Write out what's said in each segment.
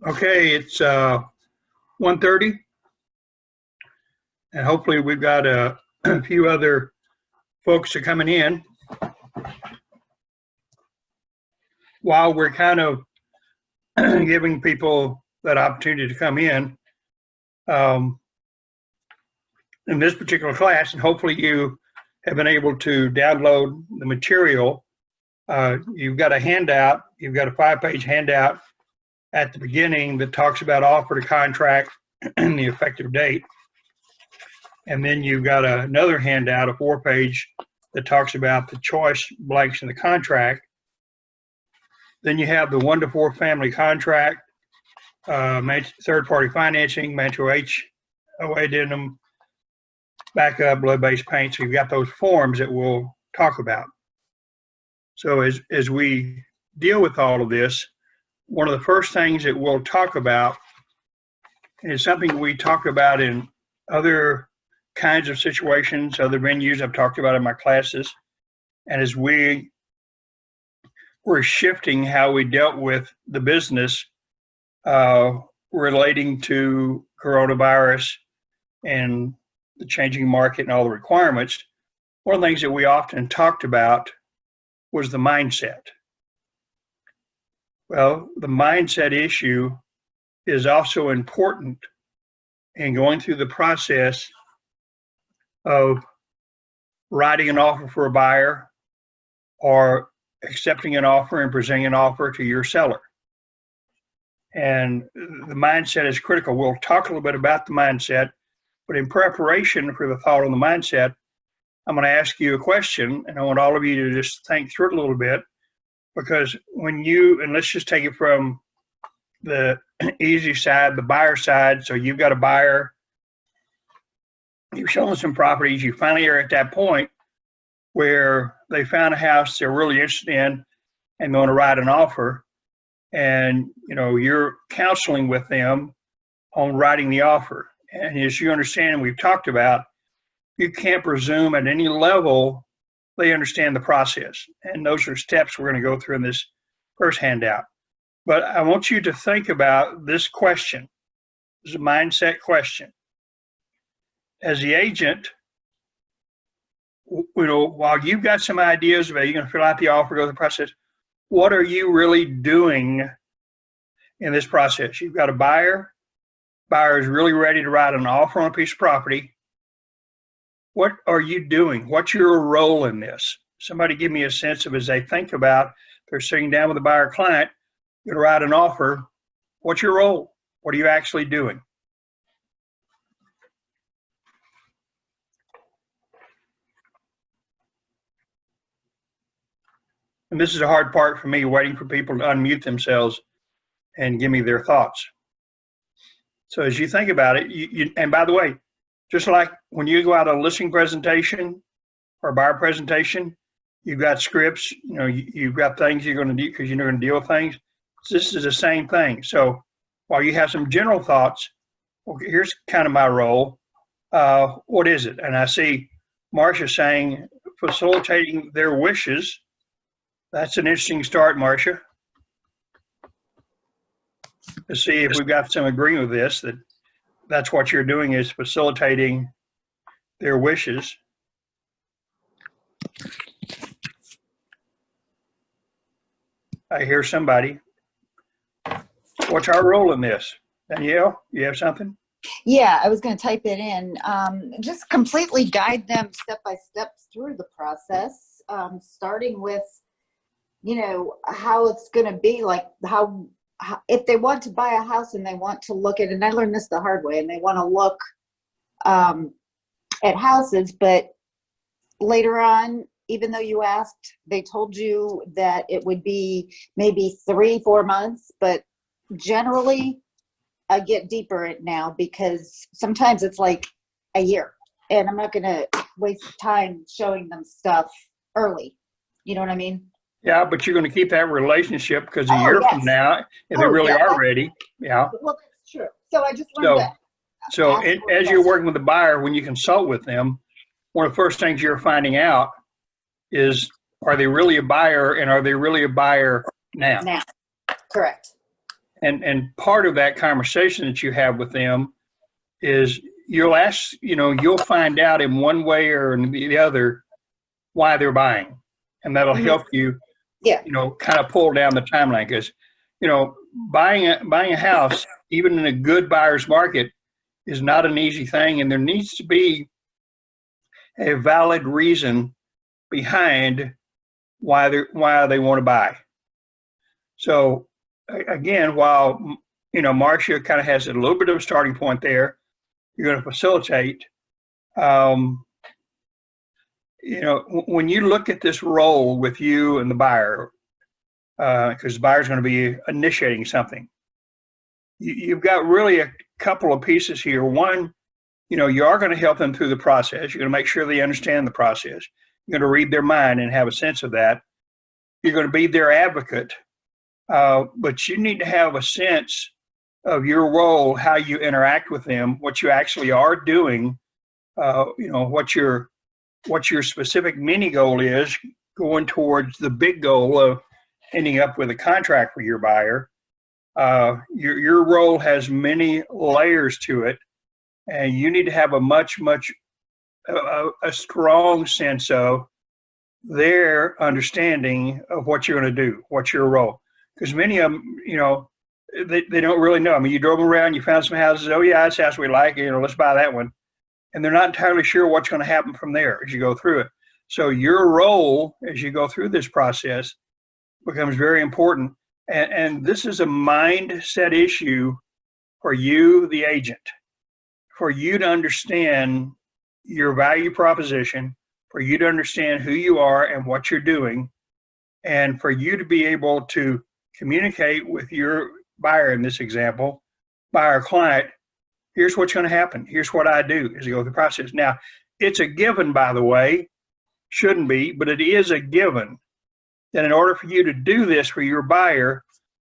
Okay, it's 1:30, and hopefully we've got a few other folks are coming in. While we're kind of giving people that opportunity to come in this particular class, and hopefully you have been able to download the material. You've got a handout, you've got a 5-page handout at the beginning that talks about offer to contract and the effective date. And then you've got another handout, a 4-page, that talks about the choice blanks in the contract. Then you have the 1-to-4 family contract, third-party financing, Metro HOA addendum, backup, blood-based paint. So you've got those forms that we'll talk about. So as we deal with all of this, one of the first things that we'll talk about is something we talk about in other kinds of situations, other venues I've talked about in my classes. And as we're shifting how we dealt with the business relating to coronavirus and the changing market and all the requirements, one of the things that we often talked about was the mindset. Well, the mindset issue is also important in going through the process of writing an offer for a buyer or accepting an offer and presenting an offer to your seller. And the mindset is critical. We'll talk a little bit about the mindset, but in preparation for the thought on the mindset, I'm going to ask you a question, and I want all of you to just think through it a little bit, because when you, and let's just take it from the easy side, the buyer side. So you've got a buyer, you're showing some properties, you finally are at that point where they found a house they're really interested in and going to write an offer, and you're counseling with them on writing the offer. And as you understand, and we've talked about, you can't presume at any level they understand the process. And those are steps we're going to go through in this first handout. But I want you to think about this question. This is a mindset question. As the agent, while you've got some ideas about you're going to fill out the offer, go through the process, what are you really doing in this process? You've got a buyer. Buyer is really ready to write an offer on a piece of property. What are you doing? What's your role in this? Somebody give me a sense of, as they think about, they're sitting down with a buyer client, you're going to write an offer. What's your role? What are you actually doing? And this is a hard part for me, waiting for people to unmute themselves and give me their thoughts. So as you think about it, and by the way, just like when you go out on a listing presentation or a buyer presentation, you've got scripts, you've got things you're going to do because you're going to deal with things. This is the same thing. So while you have some general thoughts, okay, here's kind of my role. What is it? And I see Marcia saying facilitating their wishes. That's an interesting start, Marcia. Let's see if we've got some agreement with this, that's what you're doing, is facilitating their wishes. I hear somebody. What's our role in this? Danielle, you have something? Yeah, I was going to type it in. Just completely guide them step by step through the process, starting with, how it's going to be, like how if they want to buy a house and they want to look at, and I learned this the hard way, and they want to look at houses, but later on, even though you asked, they told you that it would be maybe 3-4 months, but generally I get deeper now because sometimes it's like a year, and I'm not going to waste time showing them stuff early. You know what I mean? Yeah, but you're going to keep that relationship because a year from now, if they really are ready, yeah. Well, that's true. So I just learned that. So as you're working with the buyer, when you consult with them, one of the first things you're finding out is, are they really a buyer, and are they really a buyer now? Now, correct. And part of that conversation that you have with them is you'll ask, you'll find out in one way or the other why they're buying. And that'll help you, Yeah. kind of pull down the timeline. Because, buying a house, even in a good buyer's market, is not an easy thing. And there needs to be a valid reason behind why they want to buy. So again, while Marcia kind of has a little bit of a starting point there, you're going to facilitate. When you look at this role with you and the buyer, because the buyer's going to be initiating something, you've got really a couple of pieces here. One, you are going to help them through the process. You're going to make sure they understand the process. You're going to read their mind and have a sense of that. You're going to be their advocate, but you need to have a sense of your role, how you interact with them, what you actually are doing, what your specific mini goal is going towards the big goal of ending up with a contract for your buyer. Your role has many layers to it, and you need to have a much a strong sense of their understanding of what you're going to do, what's your role. Because many of them, they don't really know. I mean, you drove them around, you found some houses. Oh yeah, this house we like. Let's buy that one. And they're not entirely sure what's going to happen from there as you go through it. So your role as you go through this process becomes very important. And this is a mindset issue for you, the agent, for you to understand your value proposition, for you to understand who you are and what you're doing, and for you to be able to communicate with your buyer in this example, buyer client, here's what's going to happen. Here's what I do as you go through the process. Now, it's a given, by the way, shouldn't be, but it is a given that in order for you to do this for your buyer,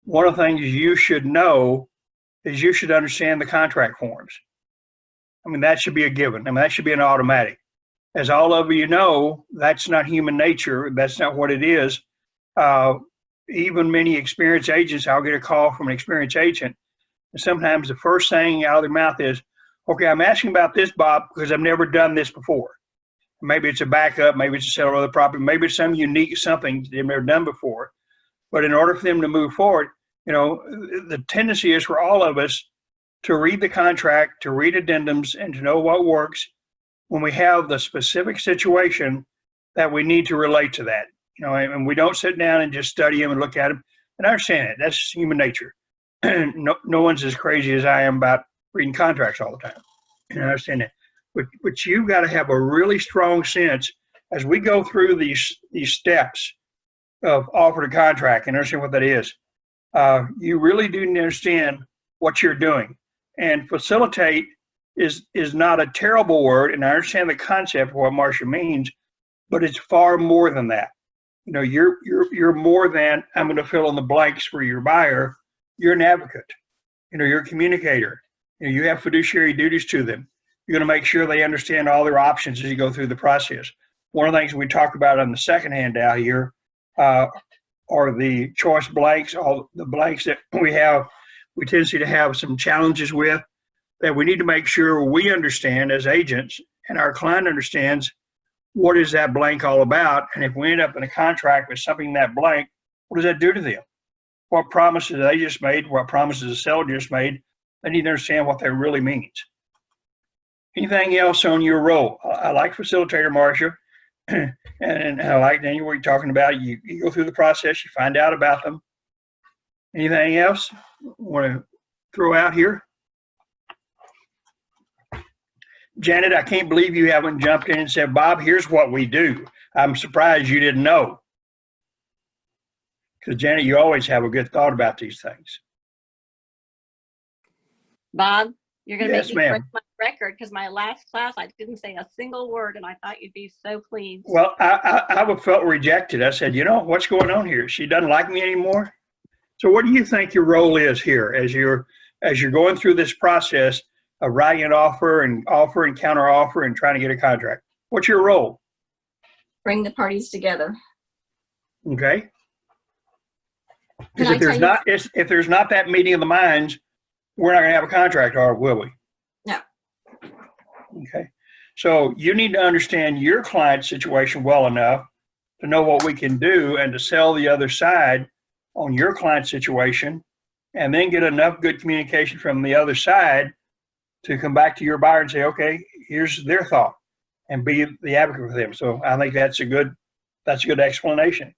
one of the things you should know is you should understand the contract forms. I mean, that should be a given. I mean, that should be an automatic. As all of you know, that's not human nature. That's not what it is. Even many experienced agents, I'll get a call from an experienced agent, and sometimes the first thing out of their mouth is, okay, I'm asking about this, Bob, because I've never done this before. Maybe it's a backup, maybe it's a sale of other property, maybe it's some unique something they've never done before. But in order for them to move forward, the tendency is for all of us to read the contract, to read addendums, and to know what works when we have the specific situation that we need to relate to that. And we don't sit down and just study them and look at them. And I understand it. That's human nature. No one's as crazy as I am about reading contracts all the time. And I understand that. But you've got to have a really strong sense as we go through these steps of offer to contract and understand what that is. You really do understand what you're doing. And facilitate is not a terrible word, and I understand the concept of what Marcia means, but it's far more than that. You're more than, I'm going to fill in the blanks for your buyer. You're an advocate. You're a communicator. You have fiduciary duties to them. You're going to make sure they understand all their options as you go through the process. One of the things we talk about on the second handout here are the choice blanks, all the blanks that we tendency to have some challenges with, that we need to make sure we understand as agents and our client understands what is that blank all about. And if we end up in a contract with something in that blank, what does that do to them? What promises they just made, what promises the seller just made, they need to understand what that really means. Anything else on your role? I like facilitator, Marcia, and I like, Daniel, what you're talking about. You go through the process, you find out about them. Anything else you want to throw out here? Janet, I can't believe you haven't jumped in and said, Bob, here's what we do. I'm surprised you didn't know. Because, Janet, you always have a good thought about these things. Bob, you're going to Yes, make me ma'am. break my record because my last class, I didn't say a single word, and I thought you'd be so pleased. Well, I felt rejected. I said, what's going on here? She doesn't like me anymore. So what do you think your role is here as you're going through this process of writing an offer and counter offer and trying to get a contract? What's your role? Bring the parties together. Okay. Because if there's not that meeting of the minds, we're not going to have a contract, or will we? No. Okay. So you need to understand your client's situation well enough to know what we can do and to sell the other side on your client's situation, and then get enough good communication from the other side to come back to your buyer and say, okay, here's their thought, and be the advocate for them. So I think that's a good explanation.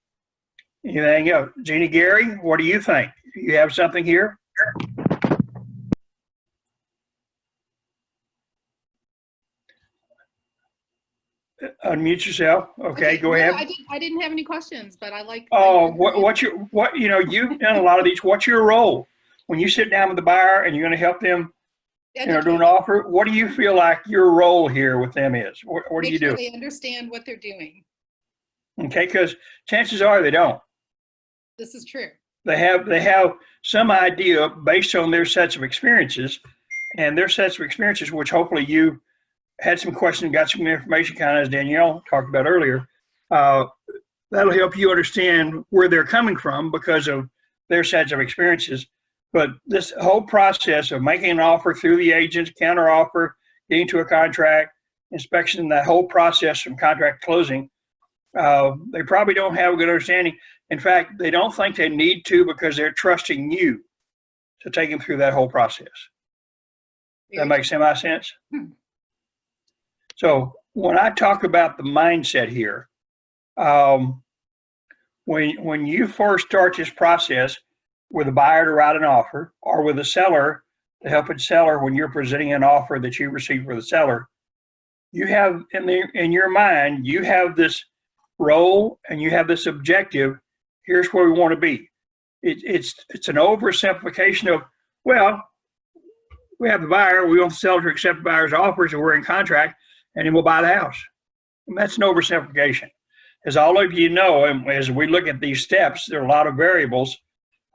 Anything else? Jeannie, Gary, what do you think? You have something here? Unmute yourself. Okay, go ahead. I didn't have any questions, but I like. Oh, you've done a lot of these. What's your role when you sit down with the buyer and you're going to help them, do an offer? What do you feel like your role here with them is? What do you do? Make sure they understand what they're doing. Okay, because chances are they don't. This is true. They have some idea based on their sets of experiences, and their sets of experiences, which hopefully you had some questions, got some information, kind of as Danielle talked about earlier. That'll help you understand where they're coming from because of their sets of experiences. But this whole process of making an offer through the agents, counter offer, getting to a contract, inspection, that whole process from contract to closing, they probably don't have a good understanding. In fact, they don't think they need to because they're trusting you to take them through that whole process. That makes semi-sense? So when I talk about the mindset here, when you first start this process with a buyer to write an offer, or with a seller to help a seller when you're presenting an offer that you receive for the seller, you have in your mind, you have this role and you have this objective. Here's where we want to be. It's an oversimplification of, well, we have the buyer, we want the seller to accept the buyer's offers, and we're in contract, and then we'll buy the house. And that's an oversimplification. As all of you know, and as we look at these steps, there are a lot of variables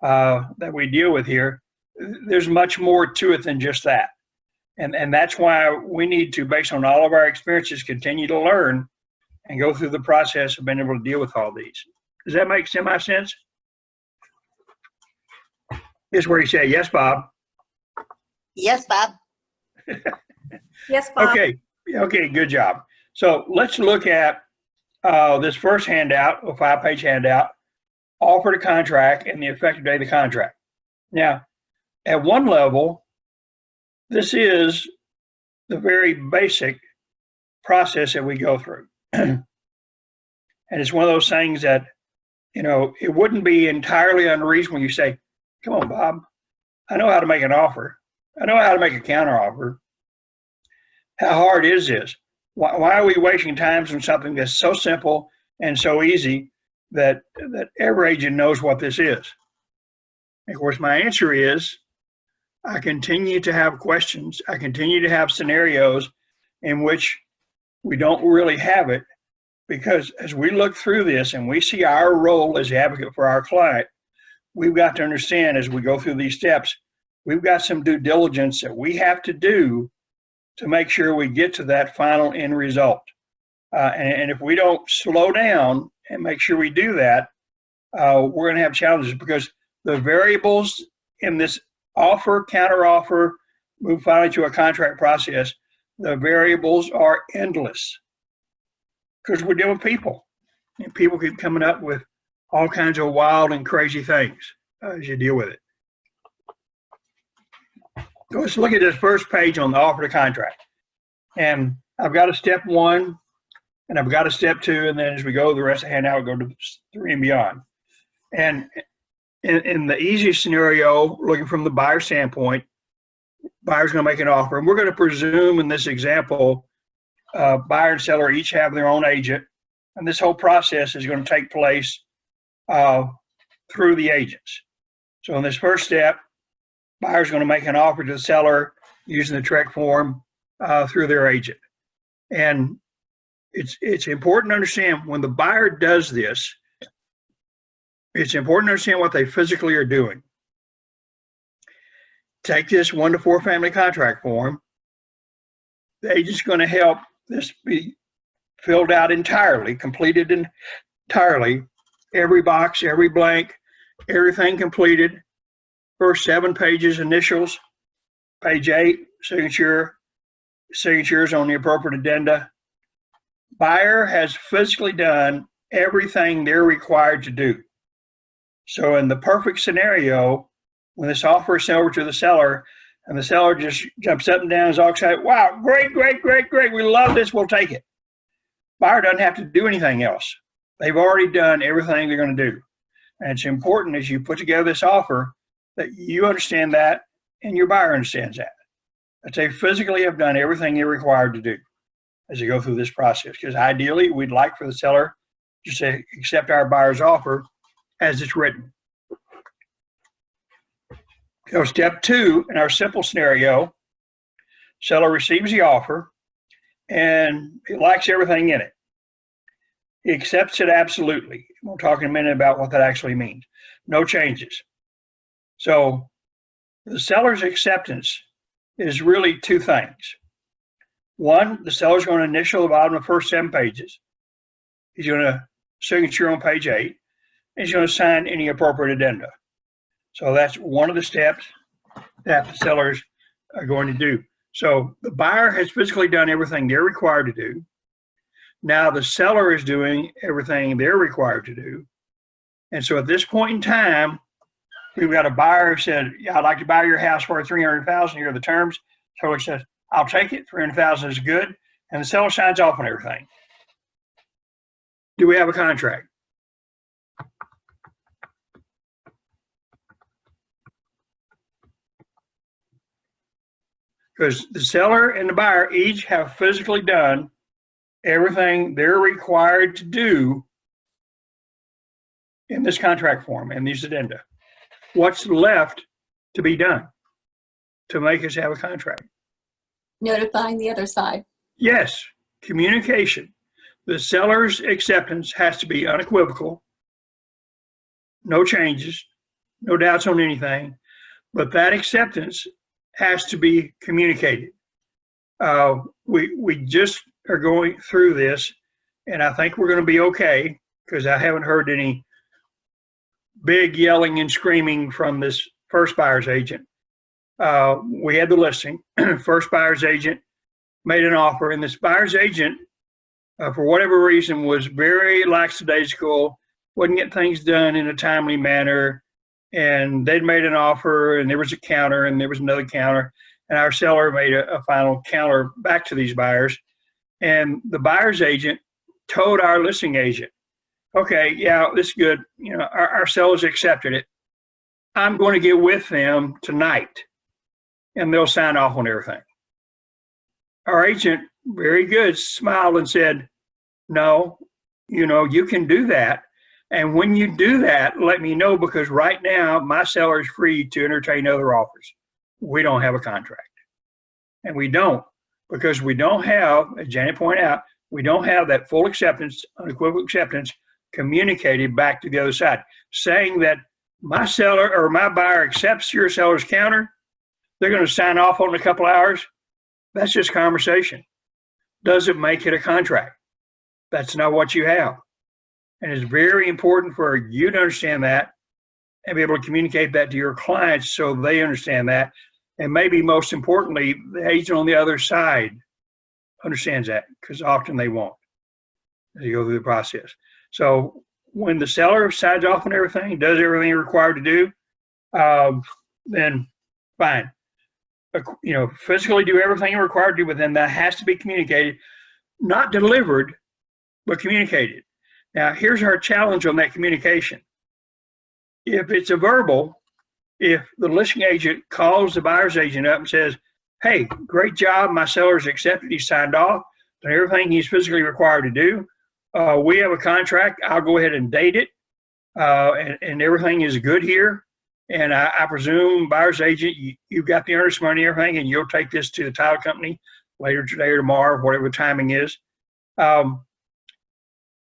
that we deal with here. There's much more to it than just that. And that's why we need to, based on all of our experiences, continue to learn and go through the process of being able to deal with all these. Does that make semi-sense? This is where you say, yes, Bob. Yes, Bob. Yes, Bob. Okay, good job. So let's look at this first handout, a 5-page handout, offer to contract and the effective date of the contract. Now, at one level, this is the very basic process that we go through. And it's one of those things that, it wouldn't be entirely unreasonable. You say, come on, Bob, I know how to make an offer. I know how to make a counter offer. How hard is this? Why are we wasting time on something that's so simple and so easy that every agent knows what this is? And of course, my answer is, I continue to have questions. I continue to have scenarios in which we don't really have it, because as we look through this and we see our role as the advocate for our client, we've got to understand as we go through these steps, we've got some due diligence that we have to do to make sure we get to that final end result. And if we don't slow down and make sure we do that, we're going to have challenges, because the variables in this offer, counter offer, move finally to a contract process, the variables are endless, because we're dealing with people. And people keep coming up with all kinds of wild and crazy things as you deal with it. So let's look at this first page on the offer to contract. And I've got a step 1, and I've got a step 2, and then as we go, the rest of the handout will go to 3 and beyond. And in the easiest scenario, looking from the buyer standpoint, buyer's going to make an offer. And we're going to presume in this example, buyer and seller each have their own agent. And this whole process is going to take place through the agents. So in this first step, buyer's going to make an offer to the seller using the TREC form through their agent. And it's important to understand when the buyer does this, it's important to understand what they physically are doing. Take this 1 to 4 family contract form. The agent's going to help this be filled out entirely, completed entirely, every box, every blank, everything completed. First 7 pages, initials. Page 8, signatures on the appropriate addenda. Buyer has physically done everything they're required to do. So in the perfect scenario, when this offer is sent over to the seller and the seller just jumps up and down and is all excited, wow, great, great, great, great, we love this, we'll take it. Buyer doesn't have to do anything else. They've already done everything they're going to do. And it's important as you put together this offer that you understand that and your buyer understands that they physically have done everything they're required to do as they go through this process. Because ideally, we'd like for the seller to say, accept our buyer's offer as it's written. So step 2, in our simple scenario, seller receives the offer and he likes everything in it. He accepts it absolutely. We'll talk in a minute about what that actually means. No changes. So the seller's acceptance is really 2 things. One, the seller's going to initial the bottom of the first 7 pages. He's going to signature on page 8. And he's going to sign any appropriate addenda. So that's one of the steps that the sellers are going to do. So the buyer has physically done everything they're required to do. Now the seller is doing everything they're required to do. And so at this point in time, we've got a buyer who said, yeah, I'd like to buy your house for $300,000. Here are the terms. Seller says, I'll take it. $300,000 is good. And the seller signs off on everything. Do we have a contract? Because the seller and the buyer each have physically done everything they're required to do in this contract form and these addenda. What's left to be done to make us have a contract? Notifying the other side. Yes, communication. The seller's acceptance has to be unequivocal, no changes, no doubts on anything, but that acceptance has to be communicated. We just are going through this, and I think we're going to be okay because I haven't heard any big yelling and screaming from this first buyer's agent. We had the listing. First buyer's agent made an offer, and this buyer's agent, for whatever reason, was very lackadaisical, wouldn't get things done in a timely manner, and they'd made an offer, and there was a counter, and there was another counter, and our seller made a final counter back to these buyers, and the buyer's agent told our listing agent, okay, yeah, this is good. You know, our sellers accepted it. I'm going to get with them tonight, and they'll sign off on everything. Our agent, very good, smiled and said, no, you know, you can do that. And when you do that, let me know, because right now my seller is free to entertain other offers. We don't have a contract. And we don't, because we don't have, as Janet pointed out, we don't have that full acceptance, unequivocal acceptance communicated back to the other side, saying that my seller or my buyer accepts your seller's counter. They're going to sign off on in a couple hours. That's just conversation. Doesn't make it a contract. That's not what you have. And it's very important for you to understand that and be able to communicate that to your clients so they understand that. And maybe most importantly, the agent on the other side understands that, because often they won't as you go through the process. So when the seller signs off on everything, does everything required to do, then fine. You know, physically do everything required to do, but then that has to be communicated, not delivered, but communicated. Now, here's our challenge on that communication. If it's a verbal, if the listing agent calls the buyer's agent up and says, hey, great job, my seller's accepted, he signed off, done everything he's physically required to do. We have a contract, I'll go ahead and date it, and everything is good here. And I presume, buyer's agent, you've got the earnest money and everything, and you'll take this to the title company later today or tomorrow, whatever the timing is.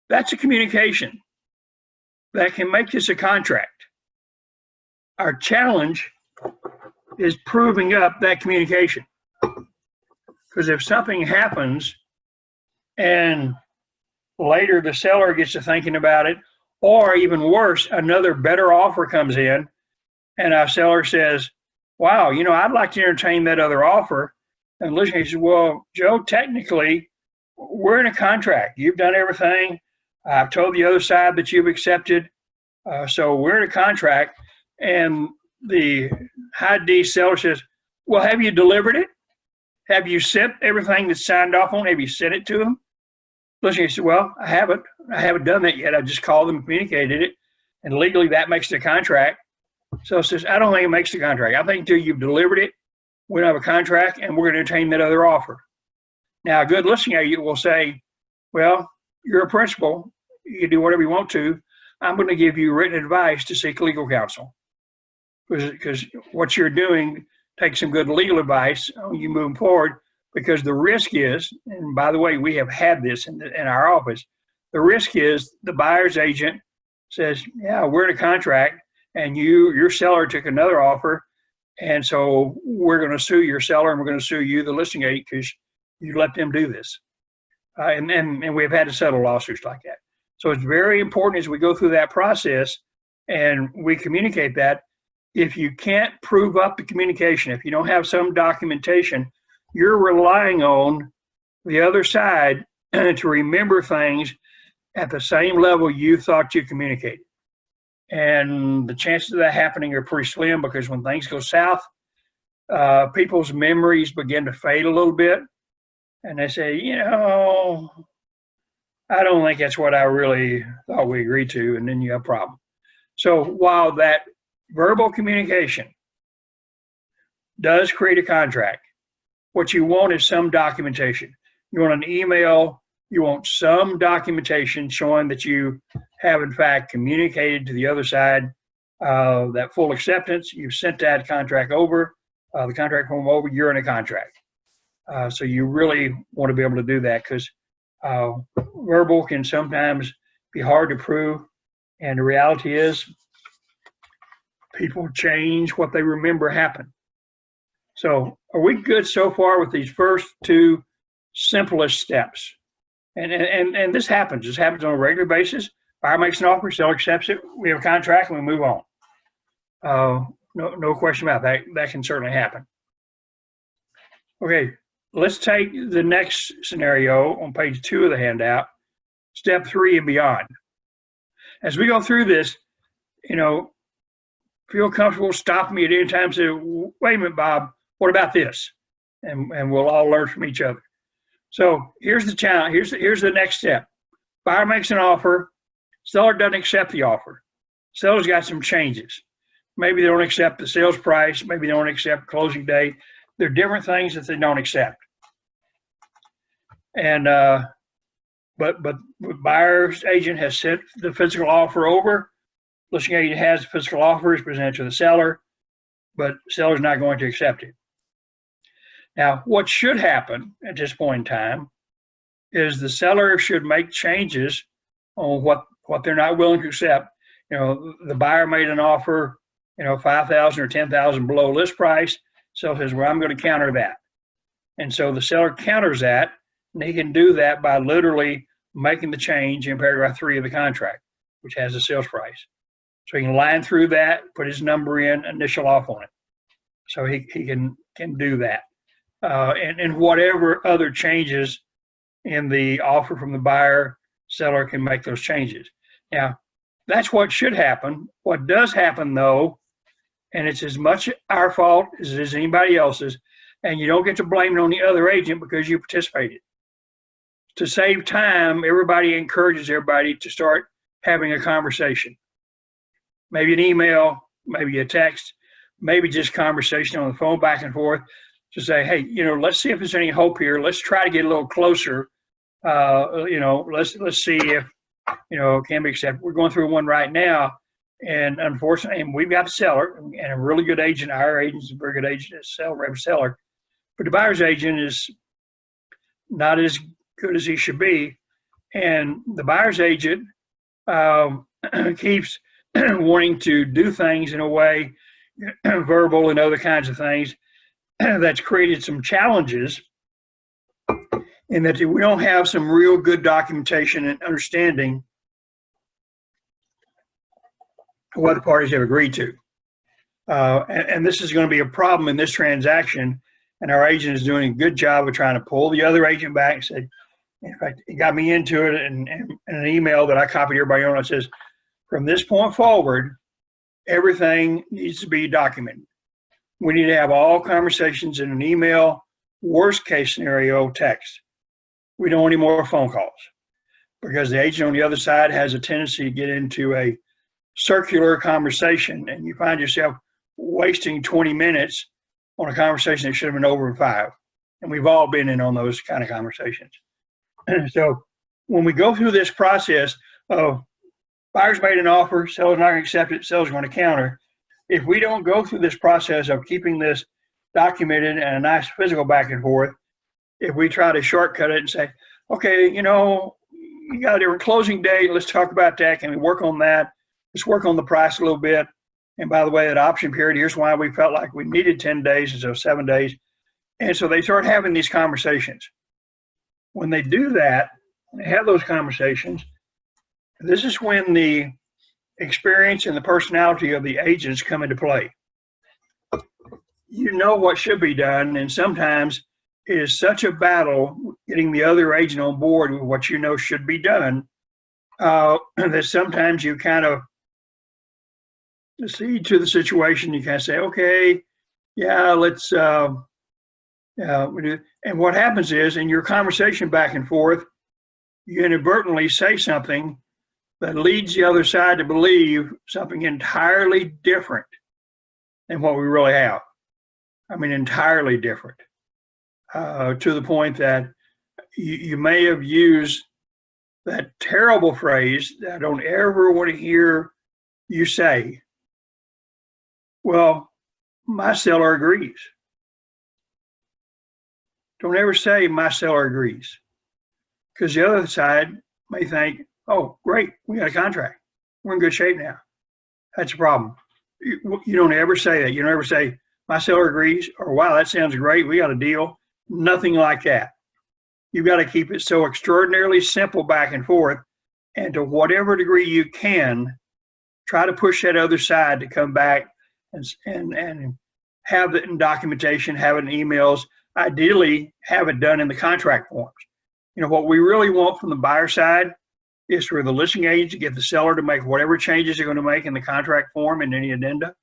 That's a communication that can make this a contract. Our challenge is proving up that communication. Because if something happens and later the seller gets to thinking about it, Or even worse, another better offer comes in and our seller says, wow, I'd like to entertain that other offer. And listening, he says, well, Joe, technically, we're in a contract. You've done everything. I've told the other side that you've accepted. So we're in a contract. And the high D seller says, well, have you delivered it? Have you sent everything that's signed off on? Have you sent it to them? Listening, he said, well, I haven't done that yet. I just called them and communicated it. And legally, that makes the contract. So it says, I don't think it makes the contract. I think until you've delivered it, we don't have a contract, and we're going to entertain that other offer. Now, a good listing agent will say, well, you're a principal. You can do whatever you want to. I'm going to give you written advice to seek legal counsel. Because what you're doing takes some good legal advice on you moving forward, because the risk is, and by the way, we have had this in our office, the risk is the buyer's agent says, yeah, we're in a contract, and your seller took another offer, and so we're going to sue your seller, and we're going to sue you, the listing agent, because you let them do this. And we've had to settle lawsuits like that. So it's very important as we go through that process and we communicate that, if you can't prove up the communication, if you don't have some documentation, you're relying on the other side to remember things at the same level you thought you communicated. And the chances of that happening are pretty slim, because when things go south, people's memories begin to fade a little bit. And they say, I don't think that's what I really thought we agreed to. And then you have a problem. So while that verbal communication does create a contract, what you want is some documentation. You want an email. You want some documentation showing that you have, in fact, communicated to the other side that full acceptance. You've sent that contract over, the contract form over. You're in a contract. So you really want to be able to do that, because verbal can sometimes be hard to prove. And the reality is, people change what they remember happened. So are we good so far with these first two simplest steps? And this happens. This happens on a regular basis. Buyer makes an offer, seller accepts it. We have a contract, and we move on. No question about that. That can certainly happen. Okay, let's take the next scenario on page 2 of the handout, step 3 and beyond. As we go through this, feel comfortable stopping me at any time and say, wait a minute, Bob, what about this? And we'll all learn from each other. So here's the challenge. Here's the next step. Buyer makes an offer. Seller doesn't accept the offer. Seller's got some changes. Maybe they don't accept the sales price. Maybe they don't accept closing day. There are different things that they don't accept. And but buyer's agent has sent the physical offer over. Listing agent has the physical offer, is presented to the seller, but seller's not going to accept it. Now, what should happen at this point in time is the seller should make changes on what they're not willing to accept. The buyer made an offer, $5,000 or $10,000 below list price. Seller says, well, I'm going to counter that. And so the seller counters that, and he can do that by literally making the change in paragraph 3 of the contract, which has the sales price. So he can line through that, put his number in, initial off on it. So he can do that. And whatever other changes in the offer from the buyer, seller can make those changes. Now, that's what should happen. What does happen, though, and it's as much our fault as it is anybody else's, and you don't get to blame it on the other agent because you participated. To save time, everybody encourages everybody to start having a conversation. Maybe an email, maybe a text, maybe just conversation on the phone back and forth to say, hey, let's see if there's any hope here. Let's try to get a little closer. Let's see if, it can be accepted. We're going through one right now. And unfortunately, we've got the seller and a really good agent. Our agent is a very good agent, seller. But the buyer's agent is not as good as he should be. And the buyer's agent keeps wanting to do things in a way, verbal and other kinds of things, that's created some challenges in that we don't have some real good documentation and understanding what the parties have agreed to. And this is going to be a problem in this transaction. And our agent is doing a good job of trying to pull the other agent back and say, in fact, he got me into it in an email that I copied everybody on. It says, from this point forward, everything needs to be documented. We need to have all conversations in an email, worst case scenario, text. We don't want any more phone calls because the agent on the other side has a tendency to get into a circular conversation and you find yourself wasting 20 minutes on a conversation that should have been over in 5. And we've all been in on those kind of conversations. So when we go through this process of buyer's made an offer, seller's not going to accept it, seller's going to counter, if we don't go through this process of keeping this documented and a nice physical back and forth, if we try to shortcut it and say, okay, you know, you got a different closing date, let's talk about that, can we work on that? Let's work on the price a little bit. And by the way, that option period, here's why we felt like we needed 10 days instead of 7 days. And so they start having these conversations. When they do that, they have those conversations, this is when the experience and the personality of the agents come into play. You know what should be done, and sometimes it is such a battle getting the other agent on board with what you know should be done that sometimes you kind of accede to the situation. You kind of say, okay, yeah, let's we do. And what happens is in your conversation back and forth, you inadvertently say something that leads the other side to believe something entirely different than what we really have. I mean, entirely different, to the point that you may have used that terrible phrase that I don't ever want to hear you say. Well, my seller agrees. Don't ever say my seller agrees, because the other side may think, oh, great, we got a contract. We're in good shape now. That's a problem. You don't ever say that. You don't ever say, my seller agrees, or wow, that sounds great, we got a deal. Nothing like that. You've got to keep it so extraordinarily simple back and forth, and to whatever degree you can, try to push that other side to come back and have it in documentation, have it in emails, ideally have it done in the contract forms. You know, what we really want from the buyer side is for the listing agent to get the seller to make whatever changes they're going to make in the contract form and any addenda,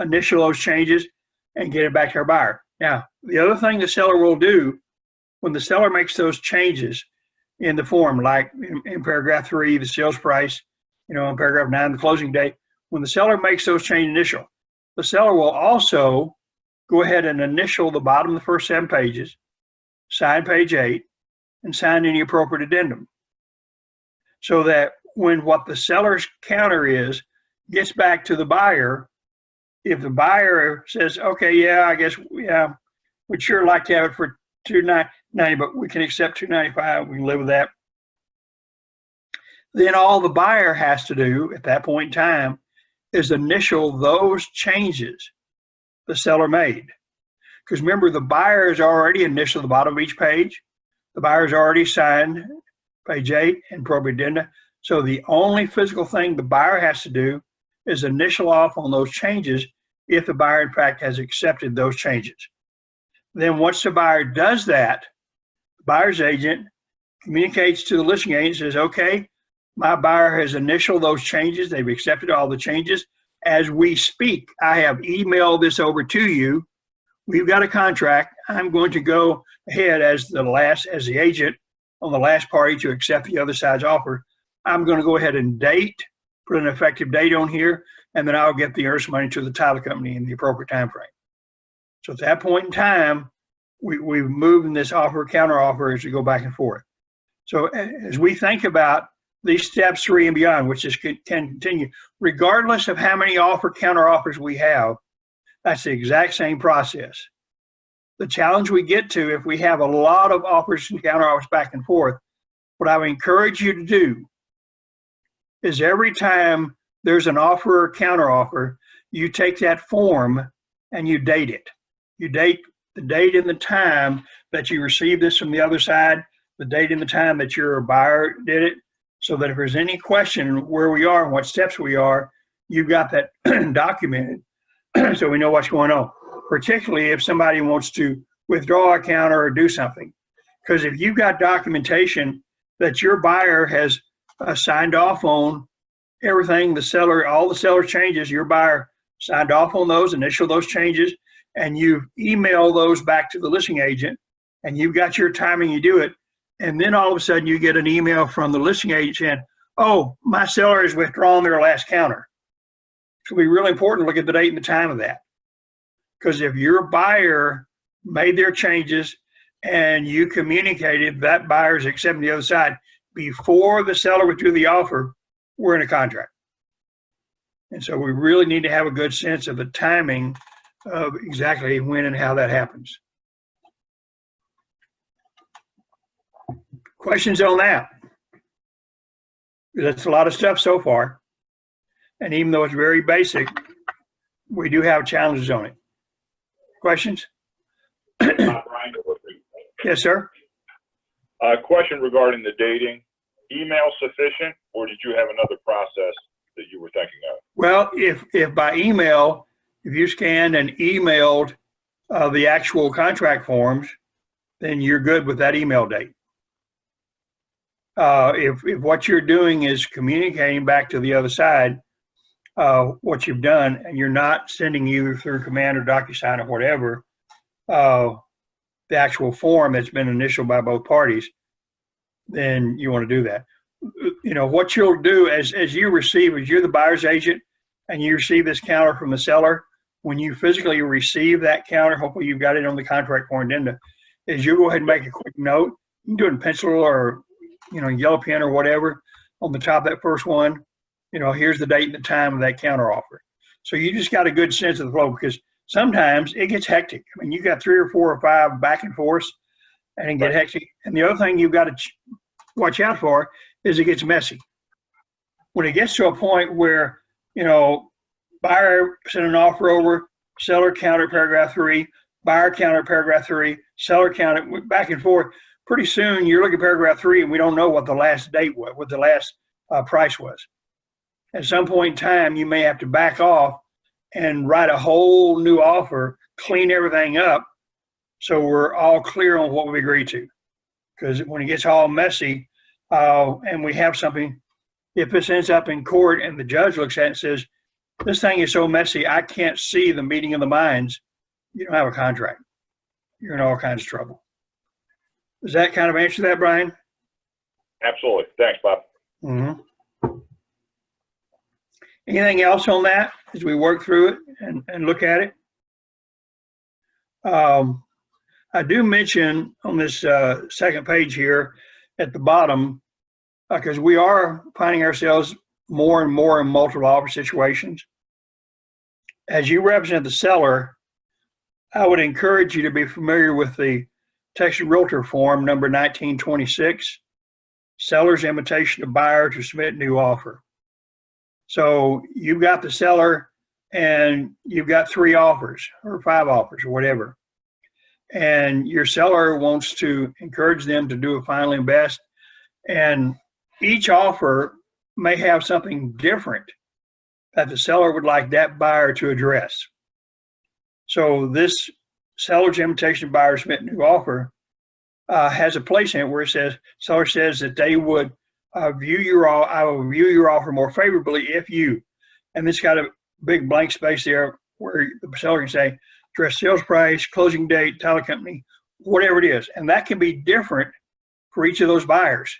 initial those changes, and get it back to our buyer. Now, the other thing the seller will do when the seller makes those changes in the form, like in paragraph 3, the sales price, you know, in paragraph 9, the closing date, when the seller makes those change initial, the seller will also go ahead and initial the bottom of the first 7 pages, sign page 8, and sign any appropriate addendum. So that when what the seller's counter is gets back to the buyer, if the buyer says, okay, yeah, I guess, yeah, we'd sure like to have it for $290, but we can accept $295, we can live with that. Then all the buyer has to do at that point in time is initial those changes the seller made. Because remember, the buyer has already initialed the bottom of each page. The buyer's already signed page 8 and appropriate addenda. So the only physical thing the buyer has to do is initial off on those changes if the buyer, in fact, has accepted those changes. Then once the buyer does that, the buyer's agent communicates to the listing agent, says, okay, my buyer has initialed those changes. They've accepted all the changes. As we speak, I have emailed this over to you. We've got a contract. I'm going to go ahead as the agent on the last party to accept the other side's offer. I'm going to go ahead and put an effective date on here, and then I'll get the earnest money to the title company in the appropriate time frame. So at that point in time, we've moved in this offer, counter offer as we go back and forth. So as we think about these steps 3 and beyond, which is can continue, regardless of how many offer, counter offers we have, that's the exact same process. The challenge we get to if we have a lot of offers and counter offers back and forth, what I would encourage you to do is every time there's an offer or counter offer, you take that form and you date it. You date the date and the time that you received this from the other side, the date and the time that your buyer did it, so that if there's any question where we are and what steps we are, you've got that documented so we know what's going on, particularly if somebody wants to withdraw a counter or do something. Because if you've got documentation that your buyer has signed off on everything, the seller, all the seller changes, your buyer signed off on those, initial those changes, and you email those back to the listing agent, and you've got your timing, you do it, and then all of a sudden you get an email from the listing agent saying, oh, my seller has withdrawn their last counter. It'll be really important to look at the date and the time of that. Because if your buyer made their changes and you communicated that buyer's accepting the other side before the seller withdrew the offer, we're in a contract. And so we really need to have a good sense of the timing of exactly when and how that happens. Questions on that? That's a lot of stuff so far. And even though it's very basic, we do have challenges on it. Questions? Brian. Yes, sir. Question regarding the dating. Email sufficient, or did you have another process that you were thinking of? Well, if by email, if you scanned and emailed the actual contract forms, then you're good with that email date. If what you're doing is communicating back to the other side what you've done, and you're not sending you through Command or DocuSign or whatever, the actual form that's been initialed by both parties, then you want to do that. You know, what you'll do as you receive, as you're the buyer's agent and you receive this counter from the seller, when you physically receive that counter, hopefully you've got it on the contract form addenda, is you go ahead and make a quick note. You can do it in pencil or, you know, yellow pen or whatever on the top of that first one. You know, here's the date and the time of that counter offer. So you just got a good sense of the flow, because sometimes it gets hectic. I mean, you got 3 or 4 or 5 back and forth and it can get hectic. And the other thing you've got to watch out for is it gets messy. When it gets to a point where, you know, buyer sent an offer over, seller counter paragraph 3, buyer counter paragraph 3, seller counter back and forth, pretty soon you're looking at paragraph 3 and we don't know what the last date was, what the last price was. At some point in time, you may have to back off and write a whole new offer, clean everything up so we're all clear on what we agreed to. Because when it gets all messy and we have something, if this ends up in court and the judge looks at it and says, this thing is so messy, I can't see the meeting of the minds, you don't have a contract. You're in all kinds of trouble. Does that kind of answer that, Brian? Absolutely. Thanks, Bob. Mm-hmm. Anything else on that as we work through it and look at it? I do mention on this second page here at the bottom, because we are finding ourselves more and more in multiple offer situations. As you represent the seller, I would encourage you to be familiar with the Texas Realtor Form number 1926, Seller's Invitation to Buyer to Submit New Offer. So you've got the seller and you've got 3 offers or 5 offers or whatever. And your seller wants to encourage them to do a final and best. And each offer may have something different that the seller would like that buyer to address. So this seller's invitation to buyer to submit new offer has a place in it where it says, seller says that they would I will view your offer more favorably if you, and it's got a big blank space there where the seller can say, address sales price, closing date, title company, whatever it is. And that can be different for each of those buyers.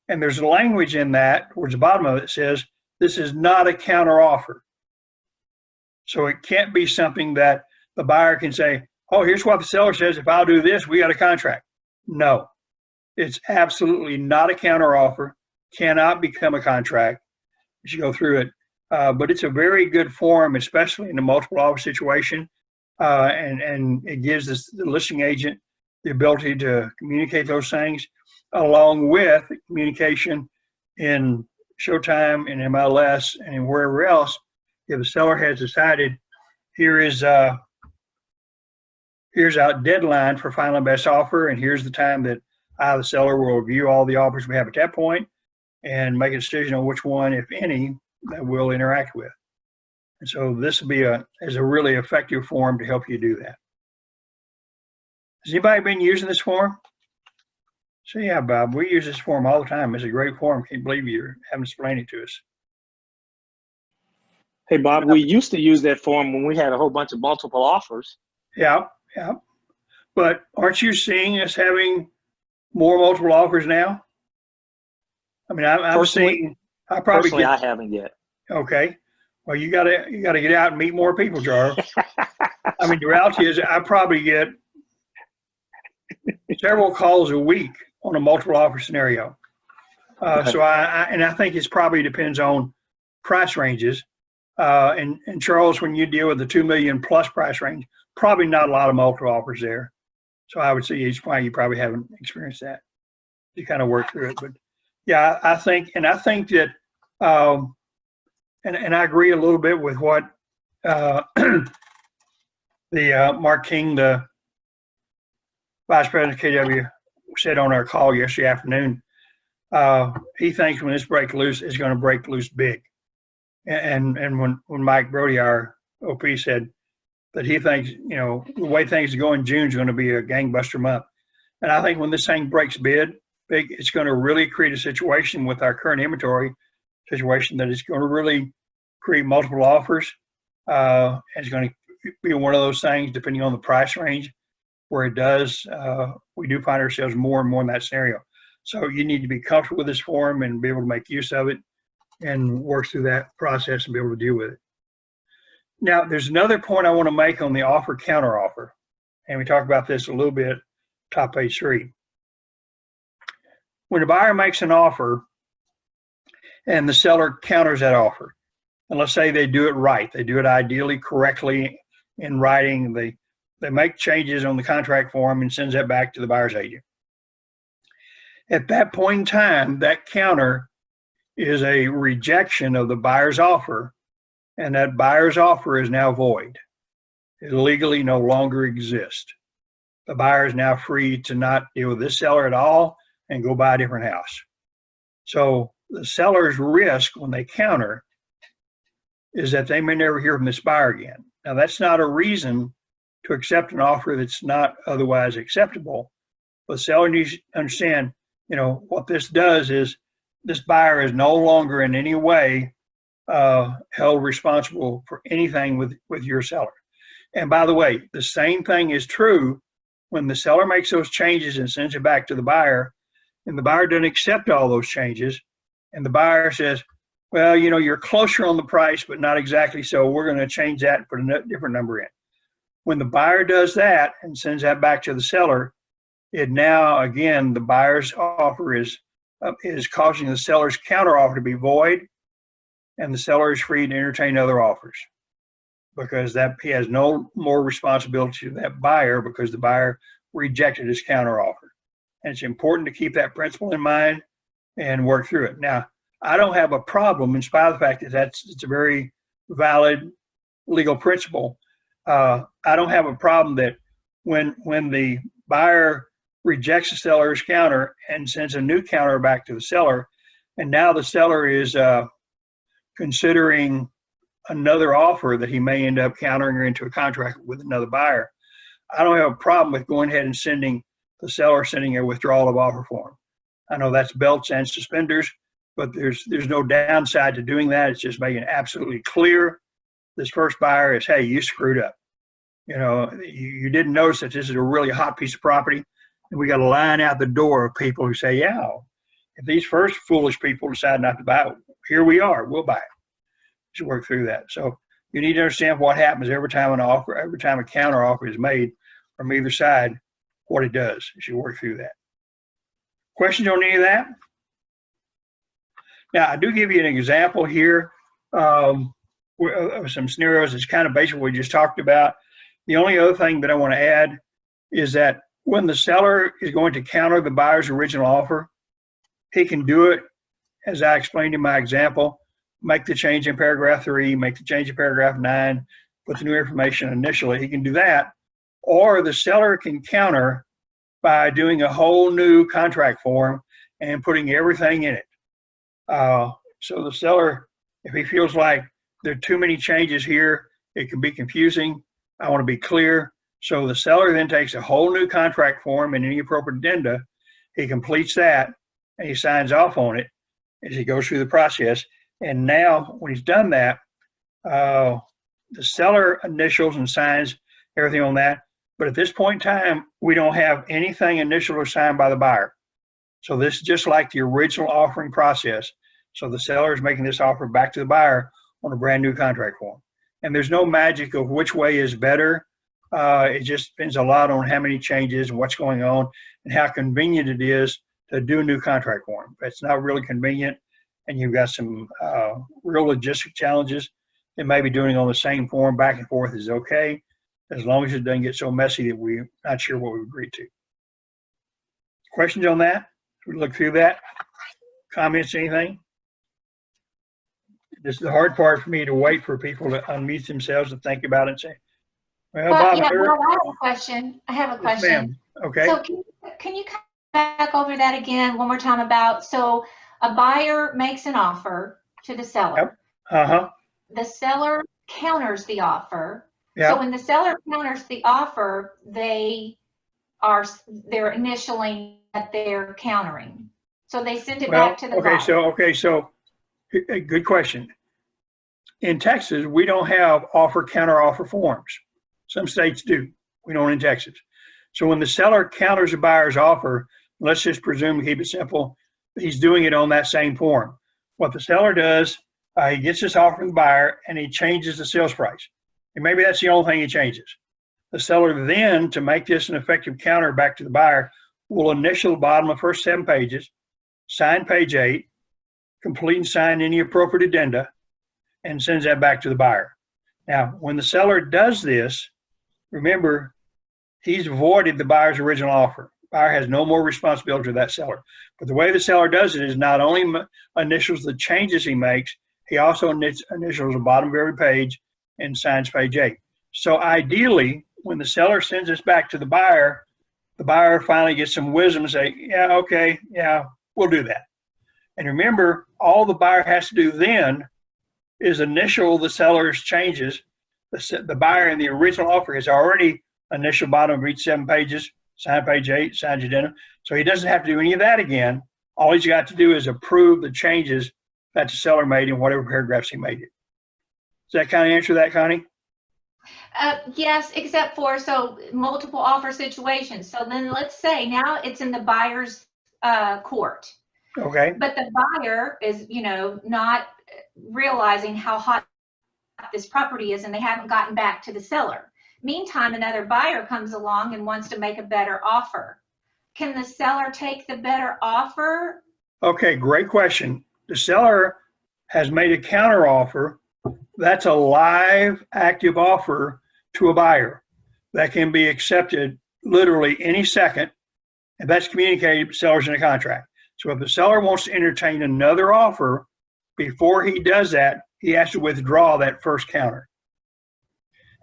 And there's a language in that towards the bottom of it that says, this is not a counter offer. So it can't be something that the buyer can say, oh, here's what the seller says, if I'll do this, we got a contract. No. It's absolutely not a counter offer, cannot become a contract as you go through it. But it's a very good form, especially in a multiple offer situation. And it gives the listing agent the ability to communicate those things along with communication in Showtime and MLS and wherever else. If the seller has decided here's our deadline for final and best offer, and here's the time that the seller will review all the offers we have at that point and make a decision on which one, if any, that we'll interact with. And so this will be is a really effective form to help you do that. Has anybody been using this form? So yeah, Bob, we use this form all the time. It's a great form. Can't believe you haven't explained it to us. Hey, Bob, we used to use that form when we had a whole bunch of multiple offers. Yeah, yeah. But aren't you seeing us having more multiple offers now? I mean, I'm Personally- seeing. I probably Personally, get. I haven't yet. Okay. Well, you gotta get out and meet more people, Charles. I mean, the reality is, I probably get several calls a week on a multiple offer scenario. So I think it's probably depends on price ranges. And Charles, when you deal with the 2 million plus price range, probably not a lot of multiple offers there. So I would say it's why you probably haven't experienced that. You kind of work through it, but yeah, I think that, and I agree a little bit with what the Mark King, the Vice President of KW, said on our call yesterday afternoon. He thinks when this breaks loose, it's going to break loose big. And when Mike Brody, our OP, said that he thinks, the way things go in June is going to be a gangbuster month. And I think when this thing breaks big, it's going to really create a situation with our current inventory situation that it's going to really create multiple offers. It's going to be one of those things, depending on the price range, where it does, we do find ourselves more and more in that scenario. So you need to be comfortable with this form and be able to make use of it and work through that process and be able to deal with it. Now, there's another point I want to make on the offer counter offer. And we talked about this a little bit, top page 3. When a buyer makes an offer and the seller counters that offer, and let's say they do it right, they do it ideally correctly in writing, they make changes on the contract form and sends that back to the buyer's agent. At that point in time, that counter is a rejection of the buyer's offer, and that buyer's offer is now void. It legally no longer exists. The buyer is now free to not deal with this seller at all and go buy a different house. So the seller's risk when they counter is that they may never hear from this buyer again. Now, that's not a reason to accept an offer that's not otherwise acceptable. But the seller needs to understand, what this does is this buyer is no longer in any way held responsible for anything with your seller. And by the way, the same thing is true when the seller makes those changes and sends it back to the buyer, and the buyer doesn't accept all those changes, and the buyer says, well, you're closer on the price, but not exactly, so we're going to change that and put a different number in. When the buyer does that and sends that back to the seller, it now, again, the buyer's offer is causing the seller's counteroffer to be void, and the seller is free to entertain other offers because that he has no more responsibility to that buyer because the buyer rejected his counteroffer. And it's important to keep that principle in mind and work through it. Now, I don't have a problem, in spite of the fact that it's a very valid legal principle. I don't have a problem that when the buyer rejects the seller's counter and sends a new counter back to the seller, and now the seller is considering another offer that he may end up countering into a contract with another buyer. I don't have a problem with going ahead and sending a withdrawal of offer form. I know that's belts and suspenders, but there's no downside to doing that. It's just making it absolutely clear this first buyer is, hey, you screwed up. You didn't notice that this is a really hot piece of property, and we got a line out the door of people who say, yeah, if these first foolish people decide not to buy it, here we are, we'll buy it. You should work through that. So you need to understand what happens every time a counter offer is made from either side, what it does. You should work through that. Questions on any of that? Now, I do give you an example here of some scenarios. It's kind of basically what we just talked about. The only other thing that I want to add is that when the seller is going to counter the buyer's original offer, he can do it, as I explained in my example, make the change in paragraph 3, make the change in paragraph 9, put the new information initially. He can do that. Or the seller can counter by doing a whole new contract form and putting everything in it. So the seller, if he feels like there are too many changes here. It can be confusing. I want to be clear. So the seller then takes a whole new contract form and any appropriate addenda. He completes that and he signs off on it as he goes through the process. And now when he's done that, the seller initials and signs everything on that. But at this point in time, we don't have anything initialed or signed by the buyer. So this is just like the original offering process. So the seller is making this offer back to the buyer on a brand new contract form. And there's no magic of which way is better. It just depends a lot on how many changes and what's going on and how convenient it is to do a new contract form. If it's not really convenient and you've got some real logistic challenges, then maybe doing it on the same form back and forth is okay, as long as it doesn't get so messy that we're not sure what we agreed to. Questions on that? We look through that. Comments, anything? This is the hard part for me, to wait for people to unmute themselves and think about it and say, well, Bob, Yeah, here- Bob, I have a question. Yes, question. ma'am. Okay. So can you come back over that again one more time about, so a buyer makes an offer to the seller. Yep. Uh-huh. The seller counters the offer. So Yeah. when the seller counters the offer, they're initialing that they're countering. So they send it Well, back to the buyer. so good question. In Texas, we don't have offer counter offer forms. Some states do. We don't in Texas. So when the seller counters a buyer's offer, let's just presume, keep it simple, he's doing it on that same form. What the seller does, he gets this offer from the buyer and he changes the sales price. And maybe that's the only thing he changes. The seller then, to make this an effective counter back to the buyer, will initial the bottom of the first 7 pages, sign page 8, complete and sign any appropriate addenda, and sends that back to the buyer. Now, when the seller does this, remember, he's voided the buyer's original offer. Buyer has no more responsibility to that seller. But the way the seller does it is not only initials the changes he makes, he also initials the bottom of every page and signs page 8. So ideally, when the seller sends this back to the buyer finally gets some wisdom and say, yeah, okay, yeah, we'll do that. And remember, all the buyer has to do then is initial the seller's changes. The buyer in the original offer has already initial bottom of each 7 pages, sign page 8, signs addendum. So he doesn't have to do any of that again. All he's got to do is approve the changes that the seller made in whatever paragraphs he made it. Does that kind of answer that, Connie? Yes, except for, so multiple offer situations. So then let's say now it's in the buyer's court. Okay. But the buyer is, not realizing how hot this property is, and they haven't gotten back to the seller. Meantime, another buyer comes along and wants to make a better offer. Can the seller take the better offer? Okay, great question. The seller has made a counter offer. That's a live, active offer to a buyer that can be accepted literally any second, and that's communicated to sellers in a contract. So if the seller wants to entertain another offer, before he does that, he has to withdraw that first counter.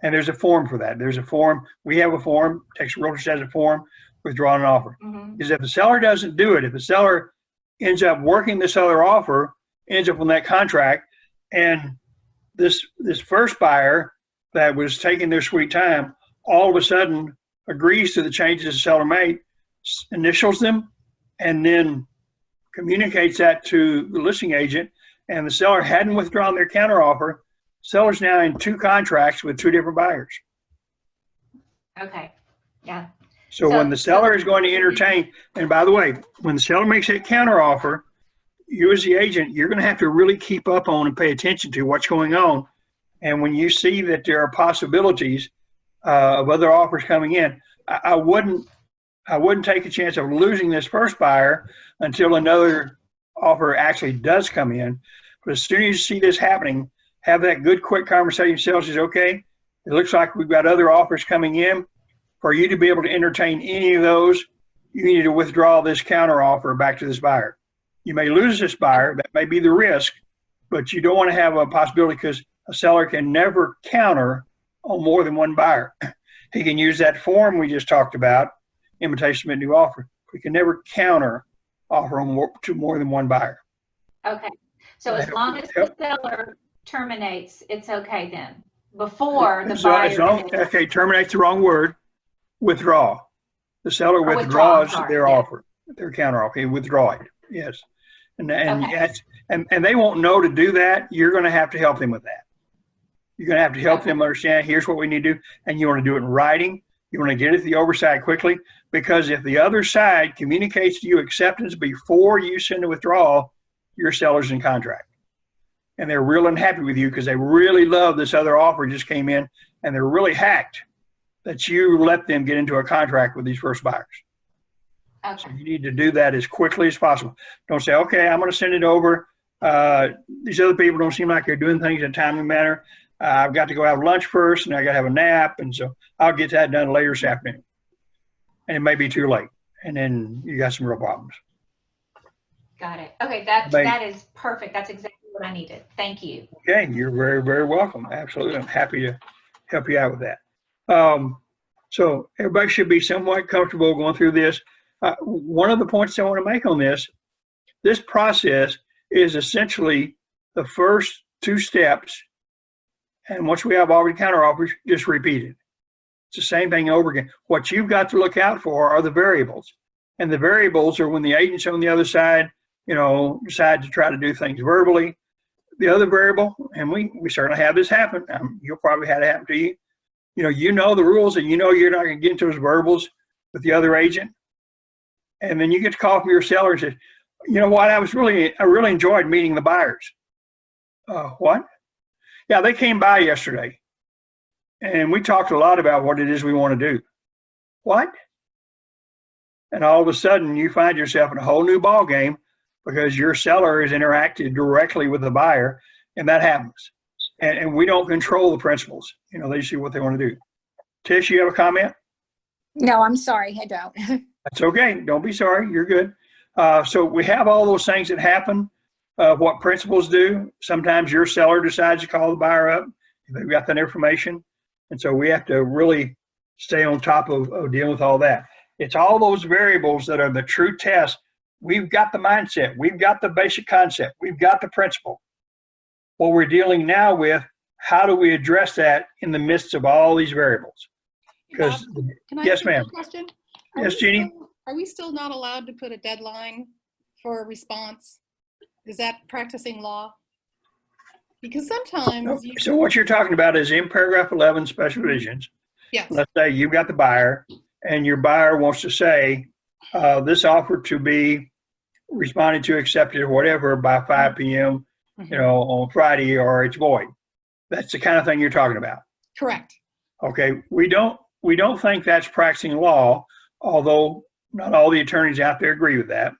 And there's a form for that. There's a form. We have a form. Texas Realtors has a form, withdrawing an offer. Because if the seller doesn't do it, if the seller ends up working this other offer, ends up on that contract, and this first buyer that was taking their sweet time all of a sudden agrees to the changes the seller made, initials them, and then communicates that to the listing agent, and the seller hadn't withdrawn their counteroffer, seller's now in 2 contracts with 2 different buyers. Okay, yeah. So when the seller is going to entertain, and by the way, when the seller makes that counteroffer, you as the agent, you're going to have to really keep up on and pay attention to what's going on. And when you see that there are possibilities of other offers coming in, I wouldn't take a chance of losing this first buyer until another offer actually does come in. But as soon as you see this happening, have that good, quick conversation with yourself. Says, okay, it looks like we've got other offers coming in. For you to be able to entertain any of those, you need to withdraw this counter offer back to this buyer. You may lose this buyer. That may be the risk, but you don't want to have a possibility, because a seller can never counter on more than one buyer. He can use that form we just talked about, invitation to submit new offer. We can never counter offer on to more than one buyer. Okay, so as long as the seller terminates, it's okay then, before the So as long, buyer. okay, terminate's the wrong word, withdraw. The seller Or withdraw, I'm withdraws sorry, their yeah. offer, their counter offer, he withdraw it, yes. Okay. Yes, and they won't know to do that. You're gonna have to help them with that. You're gonna have to help Okay. them understand, here's what we need to do, and you wanna do it in writing. You wanna get it to the oversight quickly, because if the other side communicates to you acceptance before you send a withdrawal, your seller's in contract. And they're real unhappy with you because they really love this other offer just came in, and they're really hacked that you let them get into a contract with these first buyers. So Okay. you need to do that as quickly as possible. Don't say, okay, I'm going to send it over. These other people don't seem like they're doing things in a timely manner. I've got to go have lunch first, and I got to have a nap, and so I'll get that done later this afternoon. And it may be too late, and then you got some real problems. Got it. Okay, that is perfect. That's exactly what I needed. Thank you. Okay, you're very, very welcome. Absolutely. I'm happy to help you out with that. So everybody should be somewhat comfortable going through this. One of the points I want to make on this process is essentially the first two steps. And once we have already counter offers, just repeat it. It's the same thing over again. What you've got to look out for are the variables. And the variables are when the agents on the other side, decide to try to do things verbally. The other variable, and we certainly have this happen. You'll probably have it happen to you. You know the rules, and you're not going to get into those verbals with the other agent. And then you get to call from your seller and say, you know what, I really enjoyed meeting the buyers. What? Yeah, they came by yesterday, and we talked a lot about what it is we want to do. What? And all of a sudden, you find yourself in a whole new ball game because your seller has interacted directly with the buyer, and that happens. And we don't control the principals. They see what they want to do. Tish, you have a comment? No, I'm sorry, I don't. That's okay. Don't be sorry. You're good. So we have all those things that happen. What principals do, sometimes your seller decides to call the buyer up. They've got that information. And so we have to really stay on top of dealing with all that. It's all those variables that are the true test. We've got the mindset. We've got the basic concept. We've got the principle. What we're dealing now with, how do we address that in the midst of all these variables? Because, Can I yes, ask you a ma'am. question? Yes, Jeannie? Are we still not allowed to put a deadline for a response? Is that practicing law? Because sometimes So what you're talking about is in paragraph 11 special provisions. yes. Let's say you've got the buyer, and your buyer wants to say this offer to be responded to, accepted, or whatever by 5 p.m. On Friday, or it's void. That's the kind of thing you're talking about. Correct. Okay, we don't think that's practicing law, although not all the attorneys out there agree with that.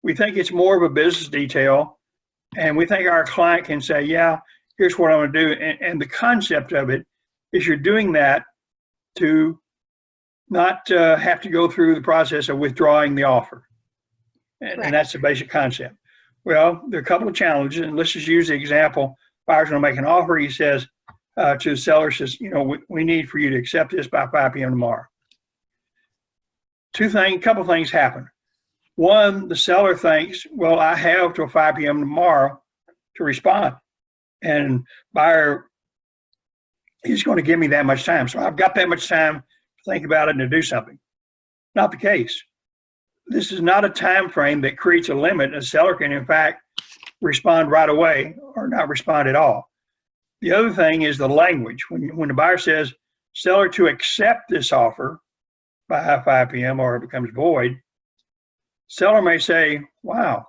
We think it's more of a business detail, and we think our client can say, yeah, here's what I'm going to do. And the concept of it is you're doing that to not have to go through the process of withdrawing the offer. And that's the basic concept. Well, there are a couple of challenges, and let's just use the example. Buyer's going to make an offer. He says to the seller, says, we need for you to accept this by 5 p.m. tomorrow. Couple things happen. One, the seller thinks, well, I have till 5 p.m. tomorrow to respond. And buyer is going to give me that much time. So I've got that much time to think about it and to do something. Not the case. This is not a time frame that creates a limit. A seller can, in fact, respond right away or not respond at all. The other thing is the language. When the buyer says, seller to accept this offer by 5 p.m. or it becomes void, seller may say, wow,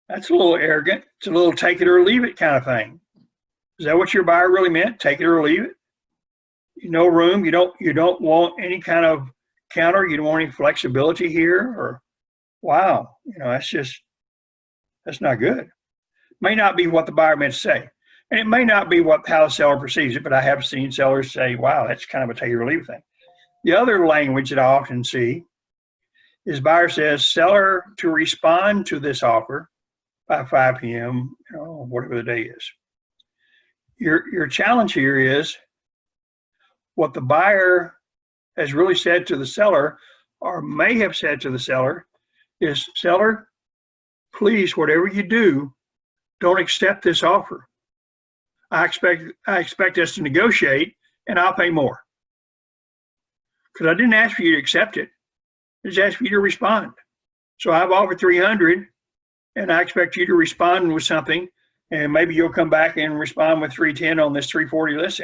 that's a little arrogant. It's a little take it or leave it kind of thing. Is that what your buyer really meant? Take it or leave it? No room. You don't want any kind of counter. You don't want any flexibility here, or wow, that's not good. May not be what the buyer meant to say. And it may not be how the seller perceives it, but I have seen sellers say, wow, that's kind of a take it or leave it thing. The other language that I often see is buyer says, seller to respond to this offer by 5 p.m., whatever the day is. Your challenge here is what the buyer has really said to the seller, or may have said to the seller, is, seller, please, whatever you do, don't accept this offer. I expect us to negotiate, and I'll pay more. Because I didn't ask for you to accept it. I just asked for you to respond. So I've offered 300, and I expect you to respond with something, and maybe you'll come back and respond with 310 on this 340 list,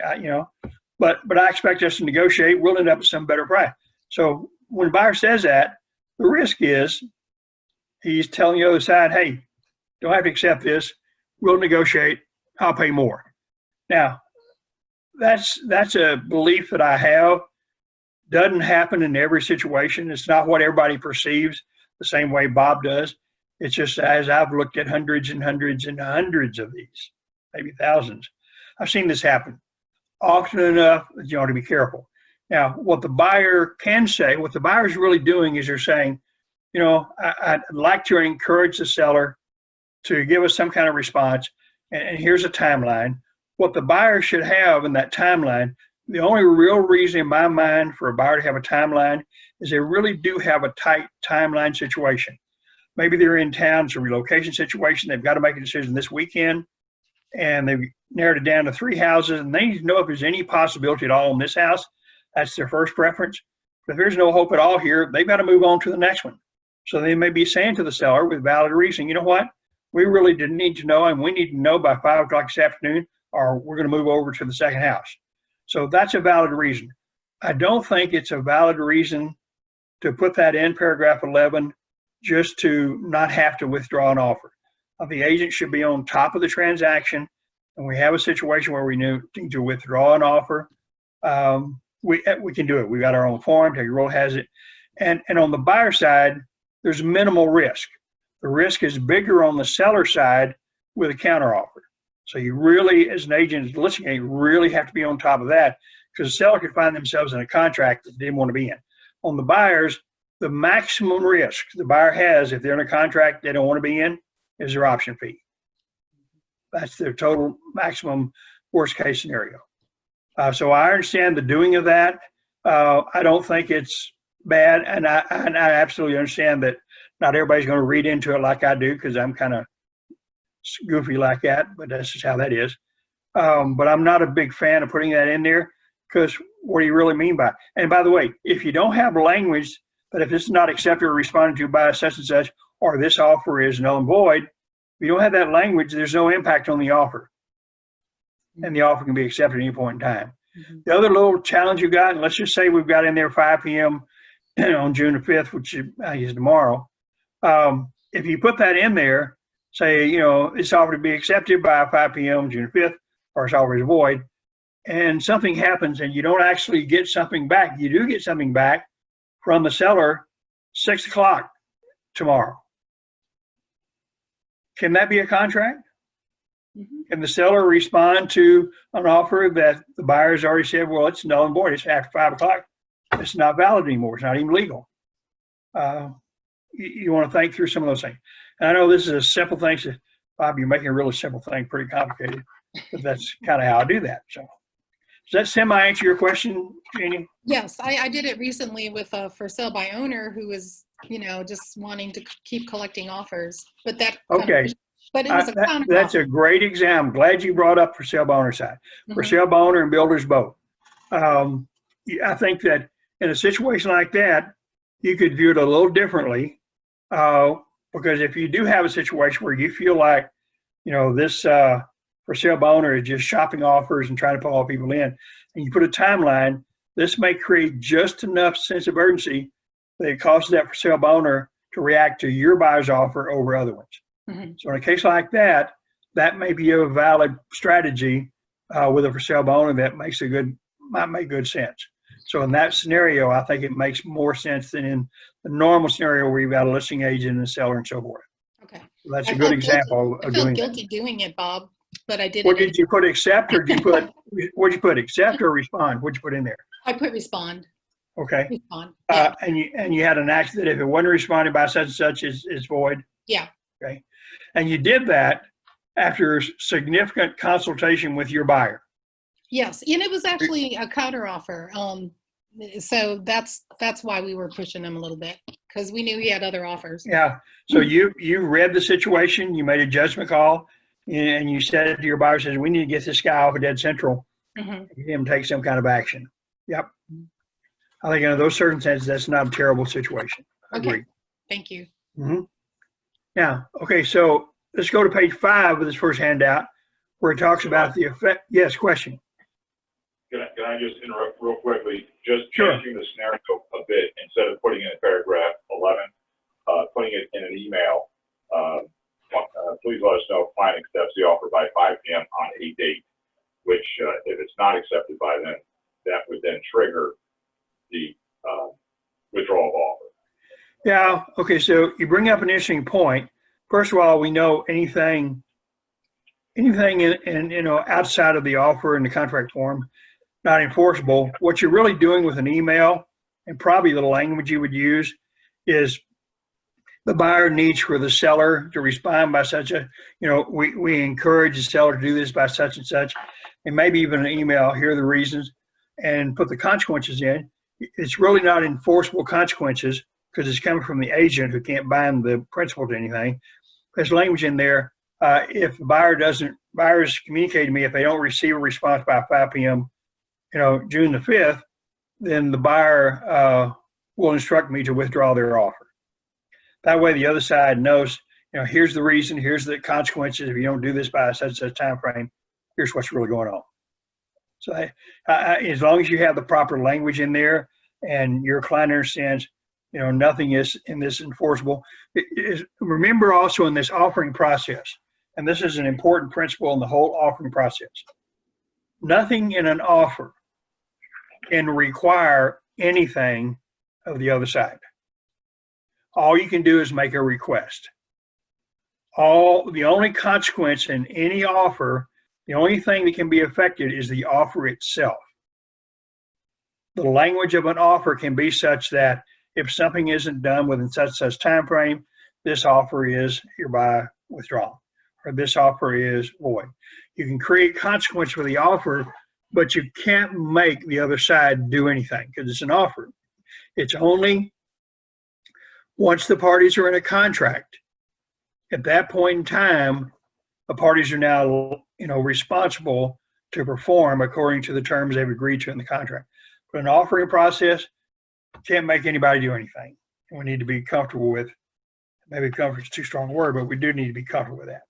But I expect us to negotiate. We'll end up at some better price. So when a buyer says that, the risk is he's telling the other side, hey, don't have to accept this. We'll negotiate. I'll pay more. Now, that's a belief that I have. Doesn't happen in every situation. It's not what everybody perceives the same way Bob does. It's just as I've looked at hundreds and hundreds and hundreds of these, maybe thousands, I've seen this happen often enough that you ought to be careful. Now, what the buyer can say, what the buyer's really doing is they're saying, I'd like to encourage the seller to give us some kind of response, and here's a timeline. What the buyer should have in that timeline, the only real reason in my mind for a buyer to have a timeline is they really do have a tight timeline situation. Maybe they're in town, it's a relocation situation, they've got to make a decision this weekend, and they've narrowed it down to 3 houses, and they need to know if there's any possibility at all in this house. That's their first preference. But if there's no hope at all here, they've got to move on to the next one. So they may be saying to the seller with valid reason, you know what, we really didn't need to know, and we need to know by 5 o'clock this afternoon, or we're going to move over to the second house. So that's a valid reason. I don't think it's a valid reason to put that in paragraph 11 just to not have to withdraw an offer. The agent should be on top of the transaction, and we have a situation where we need to withdraw an offer. We can do it. We got our own form. Terry Roll has it. And on the buyer side, there's minimal risk. The risk is bigger on the seller side with a counteroffer. So you really, as an agent listening, you really have to be on top of that, because the seller could find themselves in a contract that they didn't want to be in. On the buyers, the maximum risk the buyer has if they're in a contract they don't want to be in is their option fee. That's their total maximum worst case scenario. So I understand the doing of that. I don't think it's bad, and I absolutely understand that not everybody's going to read into it like I do, because I'm kind of goofy like that, but that's just how that is. But I'm not a big fan of putting that in there, because what do you really mean by it? And by the way, if you don't have language that if it's not accepted or responded to by such and such, or this offer is null and void, if you don't have that language, there's no impact on the offer. And the offer can be accepted at any point in time. Mm-hmm. The other little challenge you got, and let's just say we've got in there 5 p.m. on June the 5th, which is tomorrow. If you put that in there, say, it's offered to be accepted by 5 p.m. June 5th, or it's offered is void, and something happens and you don't actually get something back. You do get something back from the seller 6 o'clock tomorrow. Can that be a contract? Mm-hmm. Can the seller respond to an offer that the buyer's already said, well, it's null and void, it's after 5 o'clock, it's not valid anymore, it's not even legal? You want to think through some of those things. And I know this is a simple thing. So, Bob, you're making a really simple thing pretty complicated, but that's kind of how I do that. So does that semi-answer your question, Jeannie? Yes, I did it recently with a for sale by owner who was, just wanting to keep collecting offers. But that okay. But it was a counter. That's a great example. I'm glad you brought up for sale by owner side. Mm-hmm. For sale by owner and builders both. I think that in a situation like that, you could view it a little differently, because if you do have a situation where you feel like, this for sale by owner is just shopping offers and trying to pull all people in, and you put a timeline, this may create just enough sense of urgency that it causes that for sale by owner to react to your buyer's offer over other ones. Mm-hmm. So in a case like that, that may be a valid strategy with a for sale by owner that might make good sense. So in that scenario, I think it makes more sense than in the normal scenario where you've got a listing agent and a seller and so forth. Okay. So that's a good example of doing that. I felt guilty doing it, Bob, but I did. What did you put, accept, or what'd you put, accept or respond? What'd you put in there? I put respond. Okay. Respond. Yeah. And you had an action that if it wasn't responded by such and such is void. Yeah. Okay. And you did that after significant consultation with your buyer. Yes, and it was actually a counter offer. So that's why we were pushing him a little bit, because we knew he had other offers. Yeah. So you read the situation, you made a judgment call, and you said to your buyer, says, we need to get this guy off of Dead Central, Mhm. get him to take some kind of action. Yep. I think under those circumstances, that's not a terrible situation. Okay. Agreed. Thank you. Mm-hmm. Now, okay, so let's go to page 5 of this first handout where it talks about the effect. Yes, question. Can I just interrupt real quickly? Just Sure. changing the scenario a bit, instead of putting it in paragraph 11, putting it in an email. Please let us know if client accepts the offer by 5 p.m. on a date, which if it's not accepted by then, that would then trigger the withdrawal of offer. Yeah, okay, so you bring up an interesting point. First of all, we know anything in outside of the offer and the contract form, not enforceable. What you're really doing with an email, and probably the language you would use, is the buyer needs for the seller to respond by such a, we encourage the seller to do this by such and such, and maybe even an email, here are the reasons, and put the consequences in. It's really not enforceable consequences because it's coming from the agent who can't bind the principal to anything. There's language in there. If the buyers communicate to me, if they don't receive a response by 5 p.m., June the 5th, then the buyer will instruct me to withdraw their offer. That way the other side knows, here's the reason, here's the consequences. If you don't do this by such and such time frame, here's what's really going on. So as long as you have the proper language in there and your client understands, nothing is in this enforceable. Remember also in this offering process, and this is an important principle in the whole offering process, nothing in an offer can require anything of the other side. All you can do is make a request. The only consequence in any offer, the only thing that can be affected is the offer itself. The language of an offer can be such that if something isn't done within such time frame, this offer is hereby withdrawn, or this offer is void. You can create consequence for the offer, but you can't make the other side do anything because it's an offer. It's only once the parties are in a contract. At that point in time, the parties are now, responsible to perform according to the terms they've agreed to in the contract. But an offering process can't make anybody do anything. And we need to be comfortable with, maybe comfort is too strong a word, but we do need to be comfortable with that.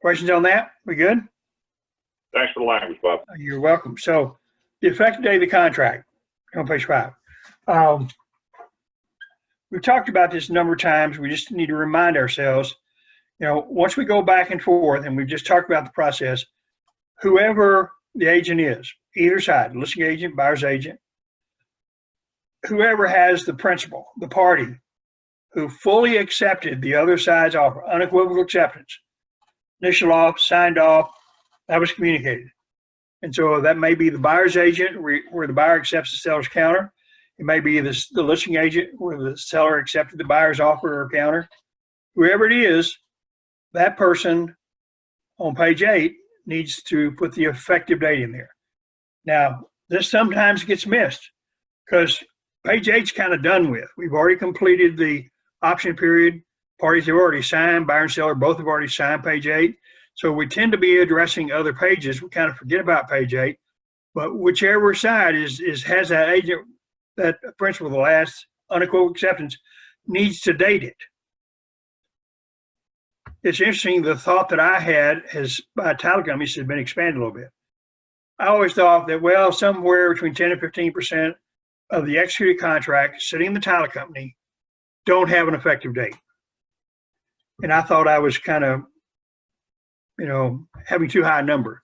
Questions on that? We good? Thanks for the language, Bob. You're welcome. So the effective date of the contract on page 5. We've talked about this a number of times. We just need to remind ourselves, once we go back and forth, and we've just talked about the process, whoever the agent is, either side, listing agent, buyer's agent, whoever has the principal, the party who fully accepted the other side's offer, unequivocal acceptance, initial off, signed off, that was communicated. And so that may be the buyer's agent where the buyer accepts the seller's counter. It may be the listing agent where the seller accepted the buyer's offer or counter. Whoever it is, that person on page 8 needs to put the effective date in there. Now, this sometimes gets missed because page 8's kind of done with. We've already completed the option period. Parties have already signed, buyer and seller both have already signed page 8. So we tend to be addressing other pages. We kind of forget about page 8. But whichever side has that agent, that principal, the last unequivocal acceptance, needs to date it. It's interesting, the thought that I had by title companies has been expanded a little bit. I always thought that, somewhere between 10 and 15% of the executed contract sitting in the title company don't have an effective date. And I thought I was kind of, having too high a number.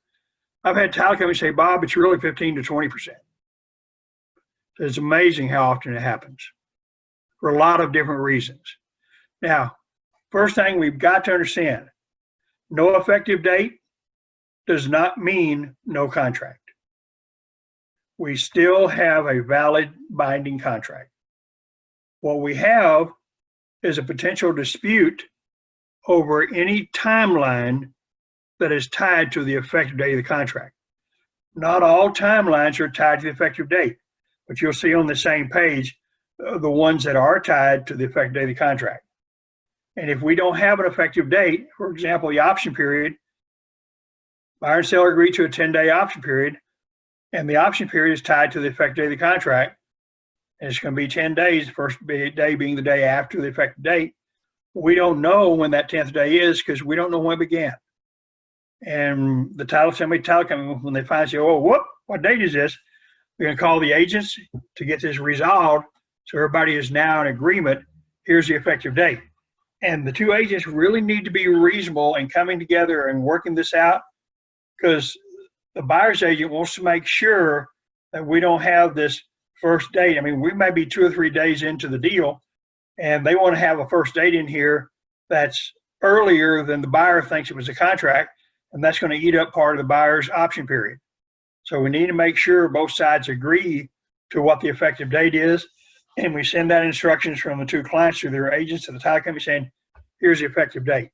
I've had title companies say, Bob, it's really 15 to 20%. It's amazing how often it happens for a lot of different reasons. Now, first thing we've got to understand, no effective date does not mean no contract. We still have a valid binding contract. What we have is a potential dispute over any timeline that is tied to the effective date of the contract. Not all timelines are tied to the effective date, but you'll see on the same page the ones that are tied to the effective date of the contract. And if we don't have an effective date, for example, the option period, buyer and seller agree to a 10-day option period, and the option period is tied to the effective date of the contract. And it's going to be 10 days, the first day being the day after the effective date. We don't know when that 10th day is because we don't know when it began. And the title company, when they find, say, oh, what date is this? We're going to call the agents to get this resolved so everybody is now in agreement. Here's the effective date. And the two agents really need to be reasonable in coming together and working this out, because the buyer's agent wants to make sure that we don't have this first date. I mean, we may be 2 or 3 days into the deal, and they want to have a first date in here that's earlier than the buyer thinks it was a contract, and that's going to eat up part of the buyer's option period. So we need to make sure both sides agree to what the effective date is, and we send out instructions from the two clients to their agents to the title company saying, here's the effective date.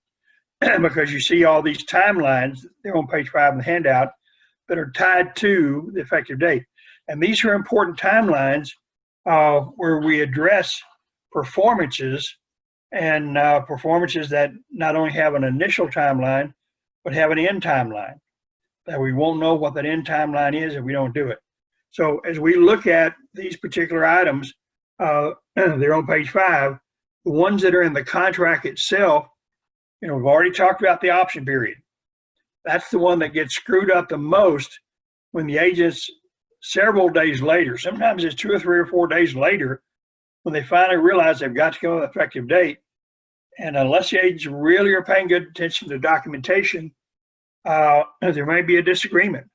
Because you see all these timelines, they're on page 5 in the handout, that are tied to the effective date. And these are important timelines where we address performances, and performances that not only have an initial timeline, but have an end timeline, that we won't know what that end timeline is if we don't do it. So as we look at these particular items, they're on page 5, the ones that are in the contract itself, we've already talked about the option period. That's the one that gets screwed up the most when the agents, several days later, sometimes it's 2 or 3 or 4 days later, when they finally realize they've got to go with an effective date. And unless the agents really are paying good attention to documentation, there may be a disagreement.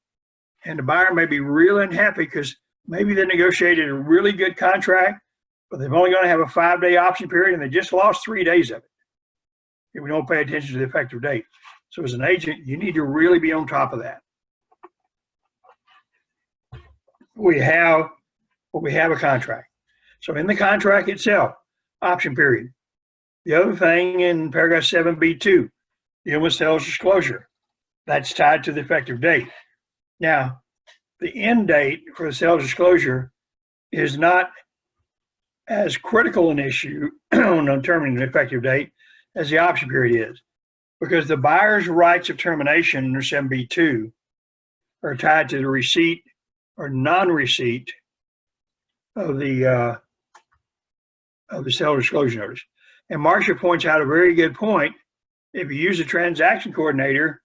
And the buyer may be really unhappy because maybe they negotiated a really good contract, but they're only going to have a 5-day option period and they just lost 3 days of it if we don't pay attention to the effective date. So as an agent, you need to really be on top of that. We have a contract. So in the contract itself, option period. The other thing in paragraph 7B2, dealing with sales disclosure, that's tied to the effective date. Now, the end date for the sales disclosure is not as critical an issue on determining the effective date as the option period is, because the buyer's rights of termination under 7B2 are tied to the receipt or non-receipt of the seller disclosure notice. And Marcia points out a very good point. If you use a transaction coordinator,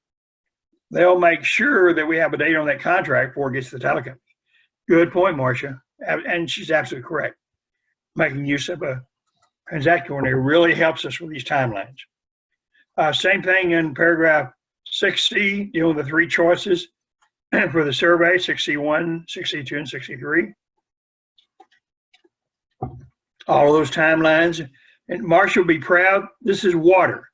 they'll make sure that we have a date on that contract before it gets to the title company. Good point, Marcia. And she's absolutely correct. Making use of a transaction coordinator really helps us with these timelines. Same thing in paragraph 6C, dealing with the 3 choices for the survey, 6C1, 6C2, and 6C3. All of those timelines. And Marcia will be proud. This is water.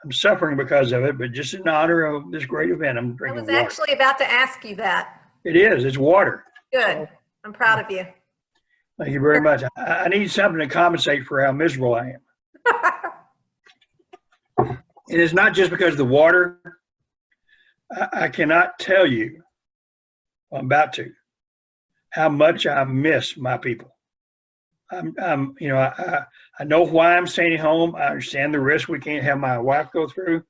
I'm suffering because of it, but just in honor of this great event, I'm I drinking was water. actually about to ask you that. It is. It's water. Good. I'm proud of you. Thank you very much. I need something to compensate for how miserable I am. And it's not just because of the water. I cannot tell you, I'm about to, how much I miss my people. I know why I'm staying home. I understand the risk we can't have my wife go through.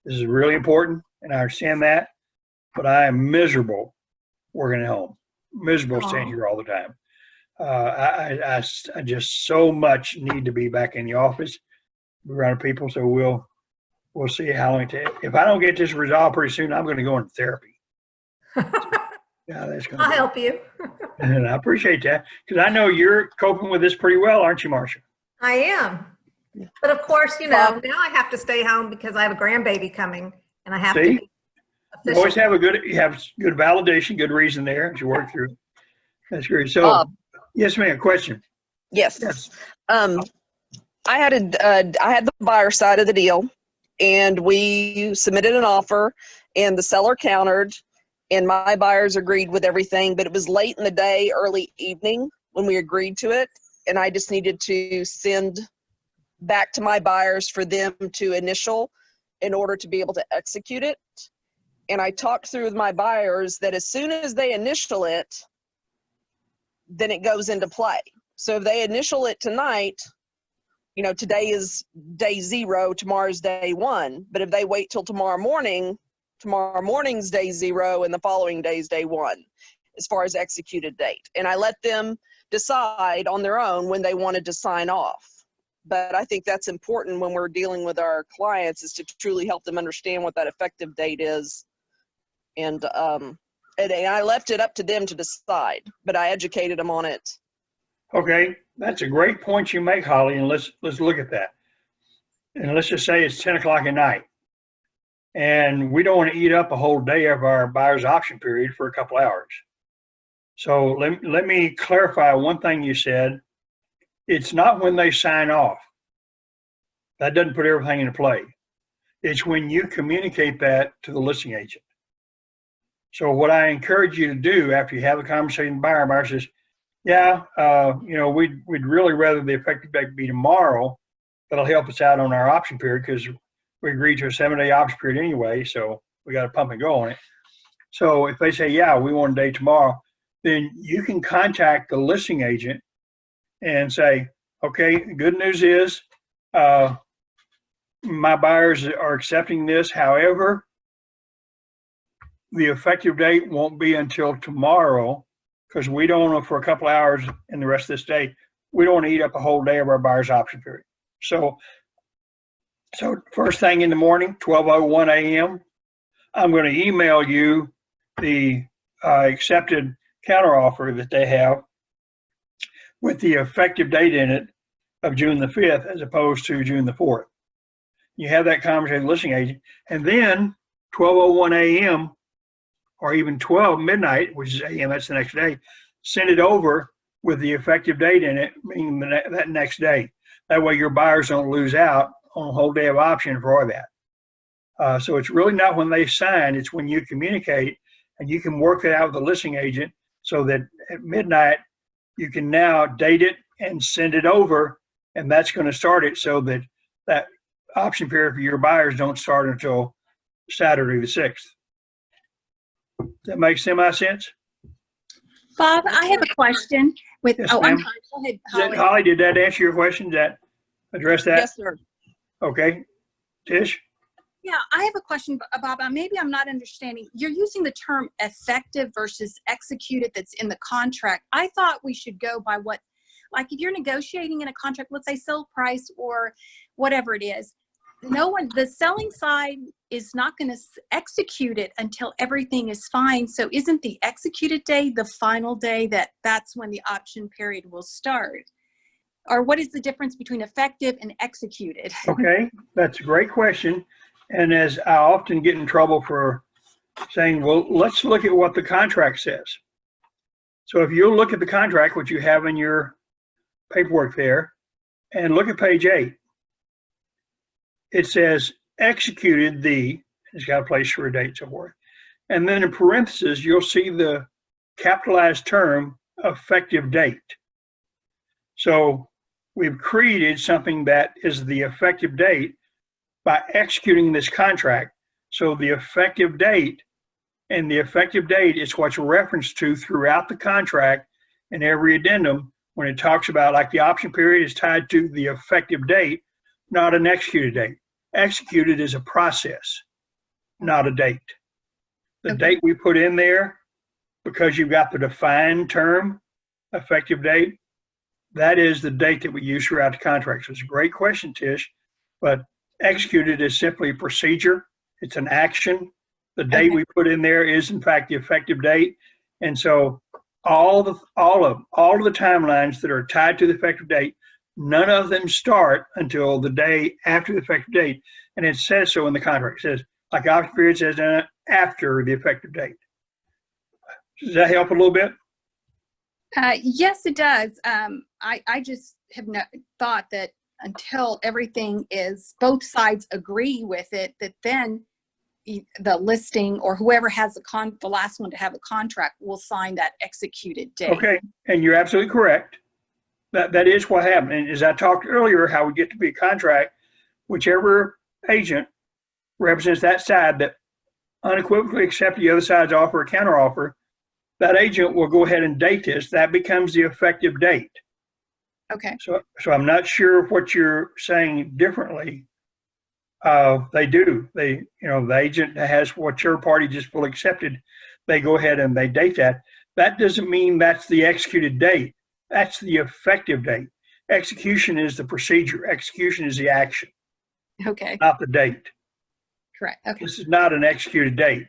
This is really important, and I understand that. But I am miserable working at home. Miserable staying here all the time. I just so much need to be back in the office around people. So we'll see how long it takes. If I don't get this resolved pretty soon, I'm going to go into therapy. Yeah, that's going to I'll help you. And I appreciate that, because I know you're coping with this pretty well, aren't you, Marcia? I am. But of course, now I have to stay home because I have a grandbaby coming and I have to See? be You always efficient. have good validation, good reason there as you work through it. That's great. So, yes, ma'am, question. Yes. Yes. I had the buyer side of the deal, and we submitted an offer, and the seller countered, and my buyers agreed with everything, but it was late in the day, early evening when we agreed to it, and I just needed to send back to my buyers for them to initial in order to be able to execute it. And I talked through with my buyers that as soon as they initial it, then it goes into play. So if they initial it tonight, today is day 0, tomorrow's day 1. But if they wait till tomorrow morning's day 0 and the following day's day 1, as far as executed date. And I let them decide on their own when they wanted to sign off. But I think that's important when we're dealing with our clients, is to truly help them understand what that effective date is. And I left it up to them to decide, but I educated them on it. Okay, that's a great point you make, Holly, and let's look at that. And let's just say it's 10 o'clock at night, and we don't want to eat up a whole day of our buyer's option period for a couple hours. So let me clarify one thing you said. It's not when they sign off. That doesn't put everything into play. It's when you communicate that to the listing agent. So what I encourage you to do after you have a conversation with the buyer says, yeah, we'd really rather the effective date be tomorrow. That'll help us out on our option period because we agreed to a 7-day option period anyway, so we got to pump and go on it. So if they say, yeah, we want a date tomorrow, then you can contact the listing agent and say, okay, the good news is my buyers are accepting this. However, the effective date won't be until tomorrow because we don't know for a couple hours in the rest of this day. We don't want to eat up a whole day of our buyer's option period. So first thing in the morning, 12:01 a.m., I'm going to email you the accepted counteroffer that they have with the effective date in it of June the 5th as opposed to June the 4th. You have that conversation with the listing agent, and then 12:01 a.m. or even 12 midnight, which is a.m., that's the next day, send it over with the effective date in it, meaning that next day. That way your buyers don't lose out on a whole day of option for that. So it's really not when they sign, it's when you communicate, and you can work it out with the listing agent so that at midnight you can now date it and send it over, and that's going to start it so that that option period for your buyers don't start until Saturday the 6th. Does that make semi-sense? Bob, I have a question with, Yes, I'm ma'am. sorry, go ahead, Holly. Holly, did that answer your question? Did that address that? Yes, sir. Okay. Tish? Yeah, I have a question, Bob. Maybe I'm not understanding. You're using the term effective versus executed that's in the contract. I thought we should go by what, like if you're negotiating in a contract, let's say sale price or whatever it is, the selling side is not going to execute it until everything is fine. So isn't the executed day the final day that's when the option period will start? Or what is the difference between effective and executed? Okay, that's a great question. And as I often get in trouble for saying, well, let's look at what the contract says. So if you look at the contract, which you have in your paperwork there, and look at page 8, it says executed it's got a place for a date and so forth. And then in parentheses, you'll see the capitalized term effective date. So we've created something that is the effective date by executing this contract. So the effective date, and the effective date is what's referenced to throughout the contract and every addendum when it talks about, like, the option period is tied to the effective date, not an executed date. Executed is a process, not a date. The date we put in there, because you've got the defined term, effective date, that is the date that we use throughout the contract. So it's a great question, Tish, but executed is simply a procedure. It's an action. The date we put in there is, in fact, the effective date. And so all of the timelines that are tied to the effective date, none of them start until the day after the effective date. And it says so in the contract. It says, like option period says, after the effective date. Does that help a little bit? Yes, it does. I just have thought that until everything is, both sides agree with it, that then the listing or whoever has the last one to have a contract will sign that executed date. Okay, and you're absolutely correct. That is what happened. And as I talked earlier, how we get to be a contract, whichever agent represents that side that unequivocally accepts the other side's offer or counteroffer, that agent will go ahead and date this. That becomes the effective date. Okay. So I'm not sure what you're saying differently. They do. The agent has what your party just fully accepted. They go ahead and they date that. That doesn't mean that's the executed date. That's the effective date. Execution is the procedure. Execution is the action, Okay. not the date. Correct. Okay. This is not an executed date.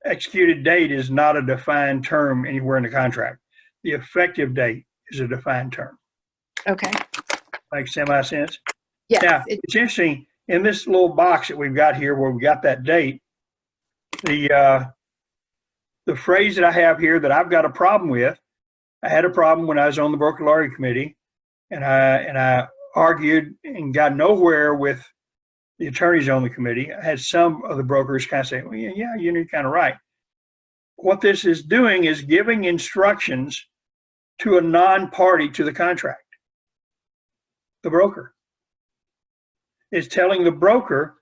Executed date is not a defined term anywhere in the contract. The effective date is a defined term. Okay. Makes semi-sense? Yes. Now, it's interesting, in this little box that we've got here where we got that date, the phrase that I have here that I've got a problem with, I had a problem when I was on the broker lawyer committee, and I argued and got nowhere with the attorneys on the committee. I had some of the brokers kind of say, well, yeah, you're kind of right. What this is doing is giving instructions to a non-party to the contract. The broker. It's telling the broker,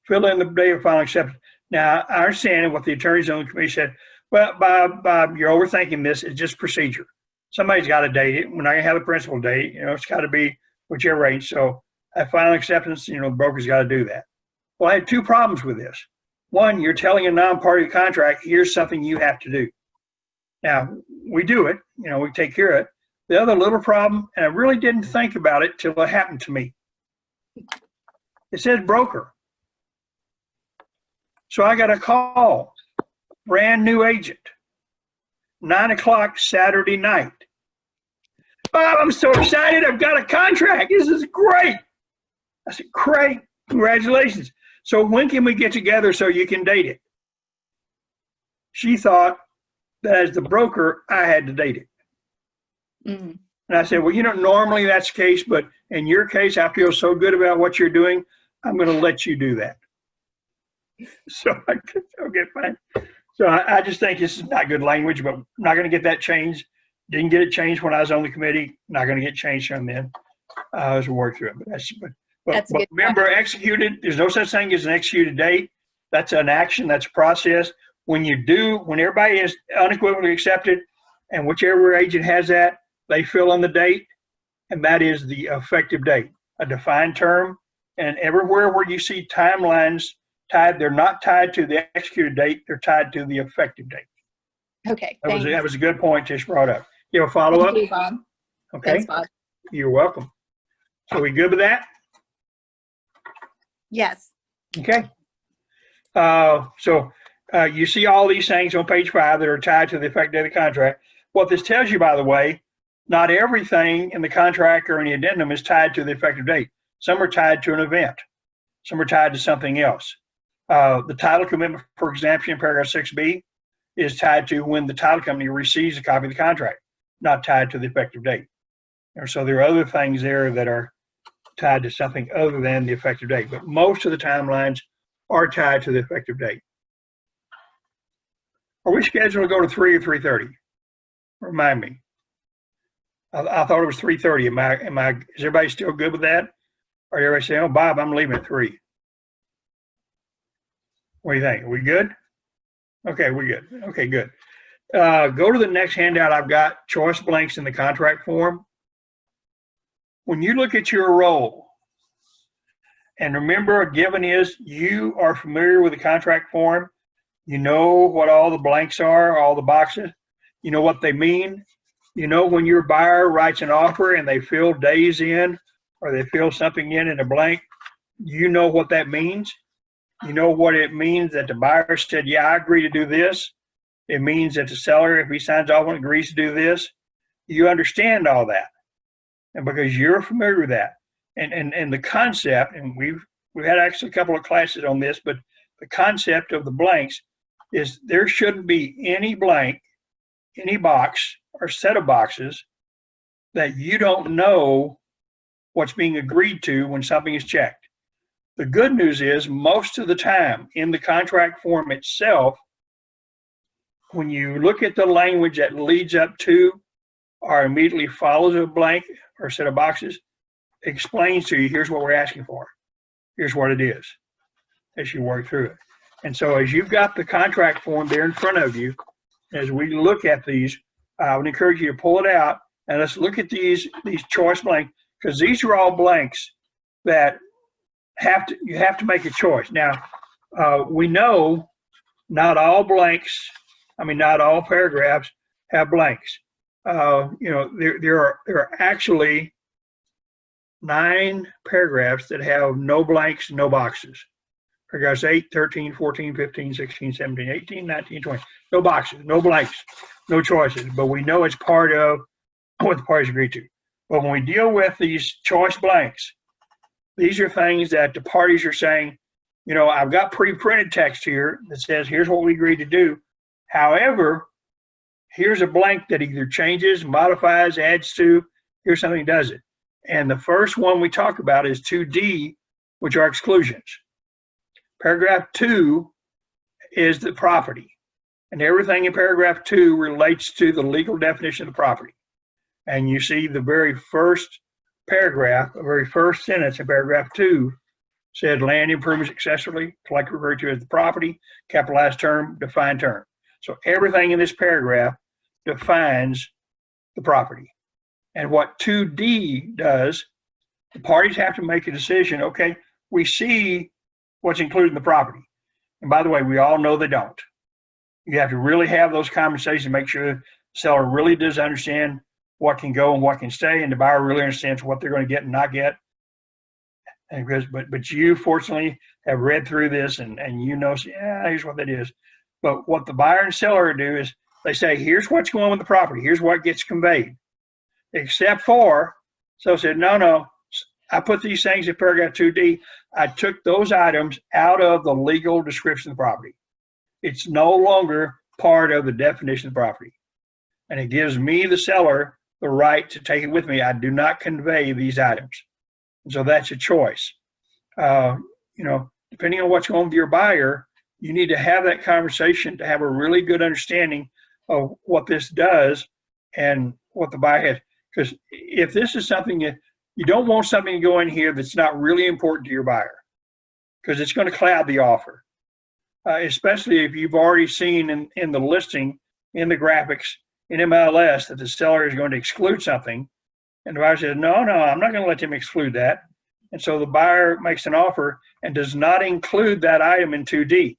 fill in the date of final acceptance. Now, I understand what the attorneys on the committee said. Well, Bob, you're overthinking this. It's just procedure. Somebody's got to date it. We're not going to have a principal date. It's got to be whichever age. So at final acceptance, the broker's got to do that. Well, I had two problems with this. One, you're telling a non-party contract, here's something you have to do. Now, we do it. We take care of it. The other little problem, and I really didn't think about it till it happened to me. It says broker. So I got a call, brand new agent, 9 o'clock Saturday night. Bob, I'm so excited. I've got a contract. This is great. I said, great. Congratulations. So when can we get together so you can date it? She thought that as the broker, I had to date it. Mm-hmm. And I said, well, normally that's the case, but in your case, I feel so good about what you're doing, I'm going to let you do that. So I said, okay, fine. So I just think this is not good language, but I'm not going to get that changed. Didn't get it changed when I was on the committee. Not going to get changed from then as we work through it. But remember, executed, there's no such thing as an executed date. That's an action, that's a process. When everybody is unequivocally accepted, and whichever agent has that, they fill in the date, and that is the effective date, a defined term. And everywhere where you see timelines tied, they're not tied to the executed date, they're tied to the effective date. Okay. That was a good point Tish brought up. You have a follow-up? Thank you, Bob. Okay. Thanks, Bob. You're welcome. So we good with that? Yes. Okay. You see all these things on page 5 that are tied to the effective date of the contract. What this tells you, by the way, not everything in the contract or in the addendum is tied to the effective date. Some are tied to an event. Some are tied to something else. The title commitment for exemption in paragraph 6B is tied to when the title company receives a copy of the contract, not tied to the effective date. And so there are other things there that are tied to something other than the effective date, but most of the timelines are tied to the effective date. Are we scheduled to go to 3 or 3:30? Remind me. I thought it was 3:30. Is everybody still good with that? Or everybody saying, oh, Bob, I'm leaving at 3? What do you think? Are we good? Okay, we're good. Okay, good. Go to the next handout. I've got choice blanks in the contract form. When you look at your role, and remember a given is you are familiar with the contract form, you know what all the blanks are, all the boxes, you know what they mean. You know when your buyer writes an offer and they fill days in or they fill something in a blank, you know what that means. You know what it means that the buyer said, yeah, I agree to do this. It means that the seller, if he signs off on it, agrees to do this. You understand all that. And because you're familiar with that. And the concept, and we've had actually a couple of classes on this, but the concept of the blanks is there shouldn't be any blank, any box or set of boxes that you don't know what's being agreed to when something is checked. The good news is most of the time in the contract form itself, when you look at the language that leads up to or immediately follows a blank or set of boxes, it explains to you, here's what we're asking for. Here's what it is as you work through it. And so as you've got the contract form there in front of you, as we look at these, I would encourage you to pull it out And let's look at these choice blanks, because these are all blanks that you have to make a choice. Now, we know not all not all paragraphs have blanks. There are actually 9 paragraphs that have no blanks, no boxes. Paragraphs 8, 13, 14, 15, 16, 17, 18, 19, 20. No boxes, no blanks, no choices. But we know it's part of what the parties agreed to. But when we deal with these choice blanks, these are things that the parties are saying, I've got pre-printed text here that says, here's what we agreed to do. However, here's a blank that either changes, modifies, adds to, here's something that does it. And the first one we talk about is 2D, which are exclusions. Paragraph 2 is the property. And everything in paragraph 2 relates to the legal definition of the property. And you see the very first paragraph, the very first sentence in paragraph 2 said land improvements accessory, collectively referred to as the property, capitalized term, defined term. So everything in this paragraph defines the property. And what 2D does, the parties have to make a decision. Okay, we see what's included in the property. And by the way, we all know they don't. You have to really have those conversations, make sure the seller really does understand what can go and what can stay, and the buyer really understands what they're going to get and not get. And but you fortunately have read through this and here's what that is. But what the buyer and seller do is they say, here's what's going on with the property. Here's what gets conveyed. Except for, so said, no, I put these things in paragraph 2D. I took those items out of the legal description of the property. It's no longer part of the definition of the property. And it gives me, the seller, the right to take it with me. I do not convey these items. And so that's a choice. Depending on what's going on with your buyer, you need to have that conversation to have a really good understanding of what this does and what the buyer has. Because if this is something you don't want something to go in here that's not really important to your buyer, because it's going to cloud the offer. Especially if you've already seen in the listing, in the graphics, in MLS, that the seller is going to exclude something. And the buyer says, no, I'm not going to let them exclude that. And so the buyer makes an offer and does not include that item in 2D.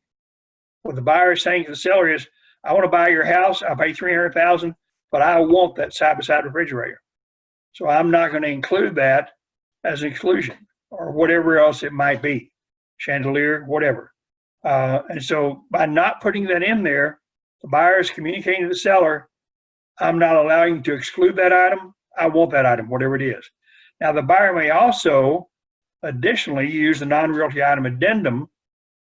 What the buyer is saying to the seller is, I want to buy your house. I'll pay $300,000, but I want that side-by-side refrigerator. So I'm not going to include that as an exclusion or whatever else it might be, chandelier, whatever. And so by not putting that in there, the buyer is communicating to the seller, I'm not allowing you to exclude that item. I want that item, whatever it is. Now, the buyer may also additionally use the non-realty item addendum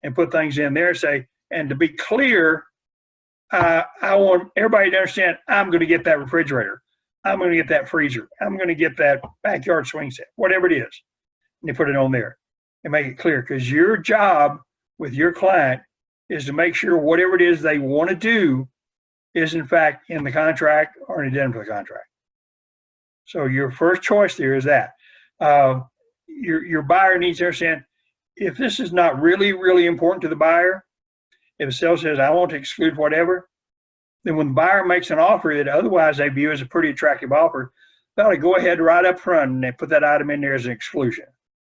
and put things in there and say, and to be clear, I want everybody to understand I'm going to get that refrigerator. I'm going to get that freezer. I'm going to get that backyard swing set, whatever it is. And they put it on there and make it clear, because your job with your client is to make sure whatever it is they want to do is in fact in the contract or an addendum to the contract. So your first choice there is that. Your buyer needs to understand, if this is not really, really important to the buyer, if the seller says, I want to exclude whatever, then when the buyer makes an offer that otherwise they view as a pretty attractive offer, they ought to go ahead right up front and put that item in there as an exclusion.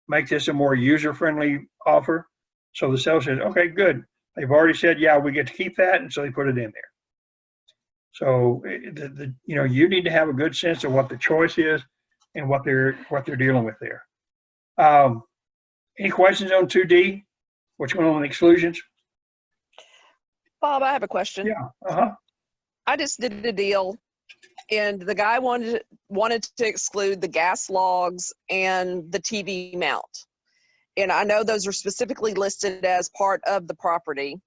Make this a more user-friendly offer. So the seller says, okay, good. They've already said, yeah, we get to keep that, and so they put it in there. So you need to have a good sense of what the choice is and what they're dealing with there. Any questions on 2D? What's going on with exclusions? Bob, I have a question. Yeah. I just did a deal, and the guy wanted to exclude the gas logs and the TV mount. And I know those are specifically listed as part of the property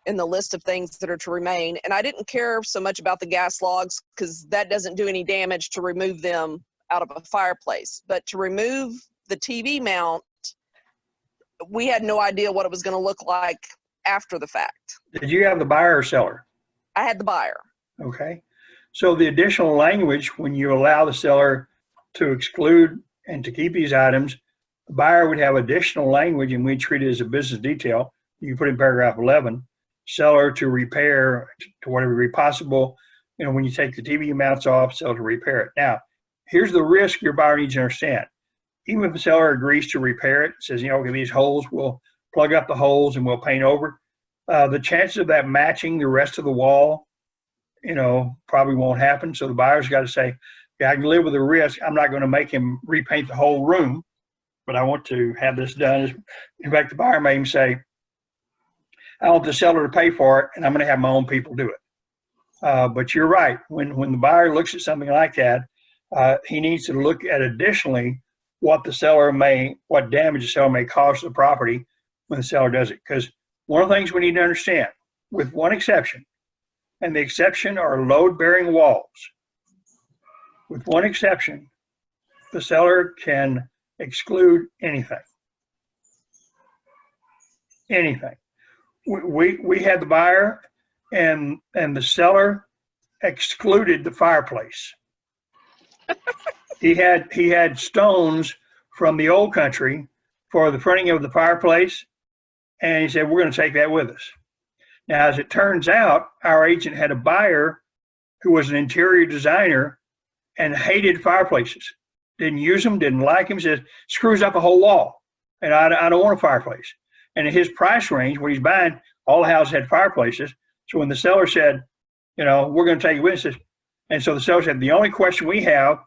in the list of things that are to remain. And I didn't care so much about the gas logs because that doesn't do any damage to remove them out of a fireplace. But to remove the TV mount, we had no idea what it was going to look like after the fact. Did you have the buyer or seller? I had the buyer. Okay. So the additional language, when you allow the seller to exclude and to keep these items, the buyer would have additional language, and we treat it as a business detail. You can put in paragraph 11, seller to repair to whatever degree possible you know, when you take the TV mounts off, sell to repair it. Now, here's the risk your buyer needs to understand. Even if the seller agrees to repair it, says, you know, okay, these holes, we'll plug up the holes and we'll paint over. The chances of that matching the rest of the wall, you know, probably won't happen. So the buyer's got to say, yeah, I can live with the risk. I'm not going to make him repaint the whole room, but I want to have this done. In fact, the buyer may even say, I want the seller to pay for it, and I'm going to have my own people do it. But you're right. When the buyer looks at something like that, he needs to look at additionally what damage the seller may cause to the property when the seller does it. Because one of the things we need to understand, with one exception, and the exception are load-bearing walls. With one exception, the seller can exclude anything. Anything. We had the buyer and the seller excluded the fireplace. He had stones from the old country for the fronting of the fireplace, and he said, we're going to take that with us. Now, as it turns out, our agent had a buyer who was an interior designer and hated fireplaces. Didn't use them, didn't like them, says, screws up a whole wall, and I don't want a fireplace. And in his price range, what he's buying, all the houses had fireplaces. So when the seller said, you know, we're going to take it with us, and so the seller said, the only question we have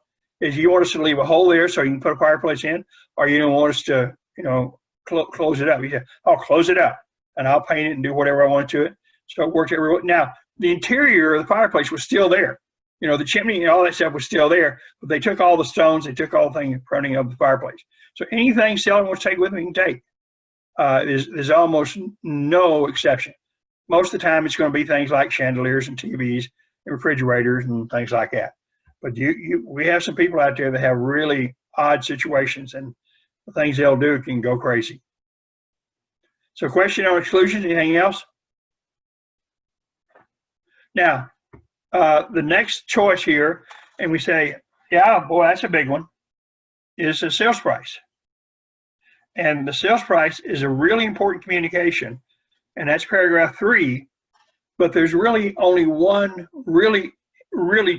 is, you want us to leave a hole there so you can put a fireplace in, or you don't want us to, you know, close it up? He said, I'll close it up, and I'll paint it and do whatever I want to it. So it worked everywhere. Now, the interior of the fireplace was still there. You know, the chimney and all that stuff was still there, but they took all the stones, they took all the things fronting of the fireplace. So anything seller wants to take with them, he can take. There's almost no exception. Most of the time, it's going to be things like chandeliers and TVs and refrigerators and things like that. But we have some people out there that have really odd situations, and the things they'll do can go crazy. So, question on exclusions, anything else? Now, the next choice here, and we say, yeah, boy, that's a big one, is the sales price. And the sales price is a really important communication, and that's paragraph 3. But there's really only one really,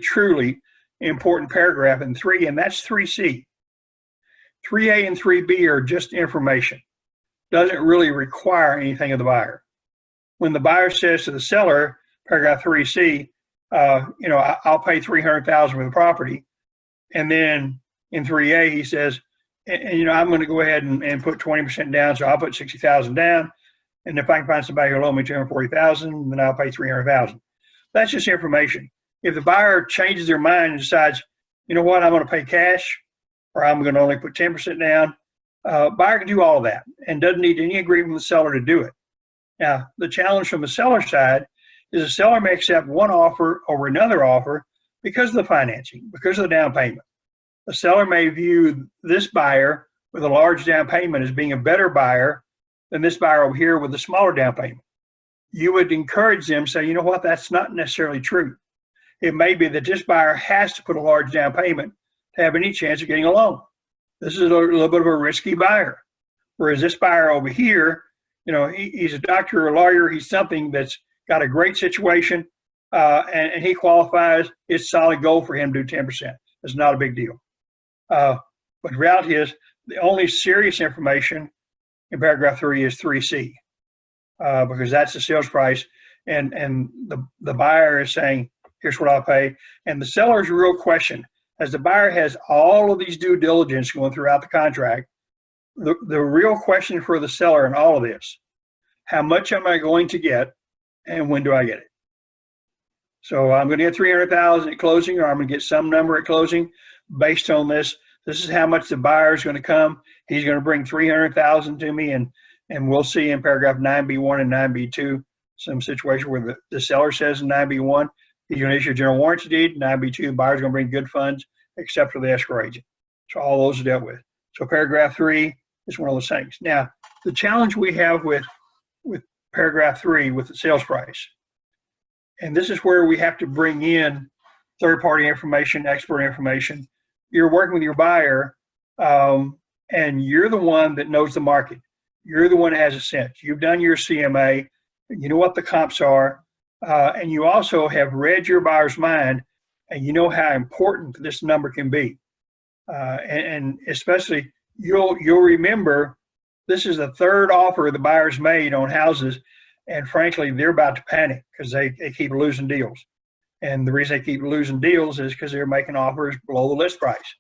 truly important paragraph in 3, and that's 3C. 3A and 3B are just information. Doesn't really require anything of the buyer. When the buyer says to the seller, paragraph 3C, you know, I'll pay $300,000 for the property, and then in 3A he says, and you know, I'm going to go ahead and put 20% down, so I'll put $60,000 down, and if I can find somebody who'll loan me $240,000, then I'll pay $300,000. That's just information. If the buyer changes their mind and decides, you know what, I'm going to pay cash, or I'm going to only put 10% down, buyer can do all of that and doesn't need any agreement with the seller to do it. Now, the challenge from the seller side is the seller may accept one offer over another offer because of the financing, because of the down payment. The seller may view this buyer with a large down payment as being a better buyer than this buyer over here with a smaller down payment. You would encourage them, say, you know what, that's not necessarily true. It may be that this buyer has to put a large down payment to have any chance of getting a loan. This is a little bit of a risky buyer. Whereas this buyer over here, you know, he's a doctor or a lawyer, he's something that's got a great situation, and he qualifies. It's solid gold for him to do 10%. It's not a big deal. But the reality is, the only serious information in paragraph 3 is 3C, because that's the sales price, and the buyer is saying, here's what I'll pay. And the seller's real question, as the buyer has all of these due diligence going throughout the contract, the real question for the seller in all of this, how much am I going to get, and when do I get it? So I'm going to get $300,000 at closing, or I'm going to get some number at closing based on this. This is how much the buyer is going to come. He's going to bring $300,000 to me, and we'll see in paragraph 9B1 and 9B2 some situation where the seller says in 9B1 he's going to issue a general warranty deed. 9B2, the buyer's going to bring good funds except for the escrow agent. So all those are dealt with. So paragraph 3 is one of those things. Now, the challenge we have with paragraph 3 with the sales price, and this is where we have to bring in third-party information, expert information. You're working with your buyer, and you're the one that knows the market. You're the one that has a sense. You've done your CMA. You know what the comps are. and you also have read your buyer's mind, and you know how important this number can be. And especially, you'll remember this is the third offer the buyer's made on houses, and frankly, they're about to panic because they keep losing deals. And the reason they keep losing deals is because they're making offers below the list price.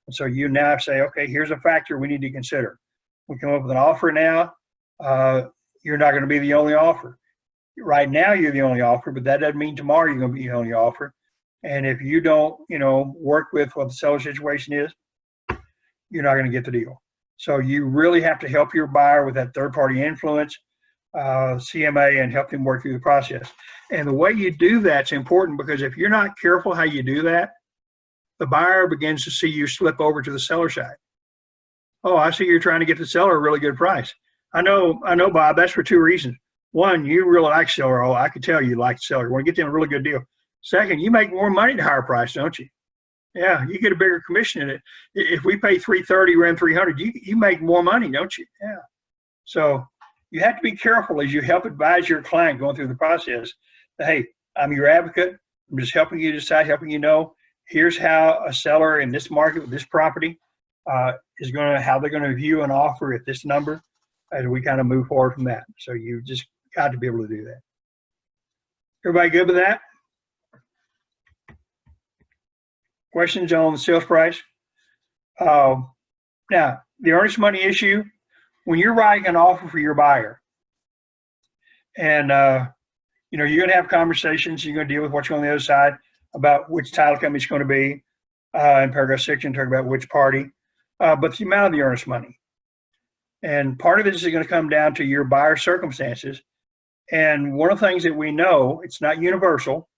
And so you now say, okay, here's a factor we need to consider. We come up with an offer now. You're not going to be the only offer. Right now, you're the only offer, but that doesn't mean tomorrow you're going to be the only offer. And if you don't, work with what the seller situation is, you're not going to get the deal. So you really have to help your buyer with that third-party influence, CMA, and help them work through the process. And the way you do that's important, because if you're not careful how you do that, the buyer begins to see you slip over to the seller side. Oh, I see you're trying to get the seller a really good price. I know, Bob, that's for two reasons. One, you really like seller. Oh, I could tell you like the seller. You want to get them a really good deal. Second, you make more money at a higher price, don't you? Yeah, you get a bigger commission in it. If we pay $330, rent $300, you make more money, don't you? Yeah. So you have to be careful as you help advise your client going through the process. That, hey, I'm your advocate. I'm just helping you decide, helping you know. Here's how a seller in this market with this property how they're going to view an offer at this number as we kind of move forward from that. So you just got to be able to do that. Everybody good with that? Questions on the sales price? Now, the earnest money issue, when you're writing an offer for your buyer, and you're going to have conversations, you're going to deal with what's going on the other side about which title company it's going to be. In paragraph 6, and talk about which party, but the amount of the earnest money. And part of it is going to come down to your buyer circumstances. And one of the things that we know, it's not universal,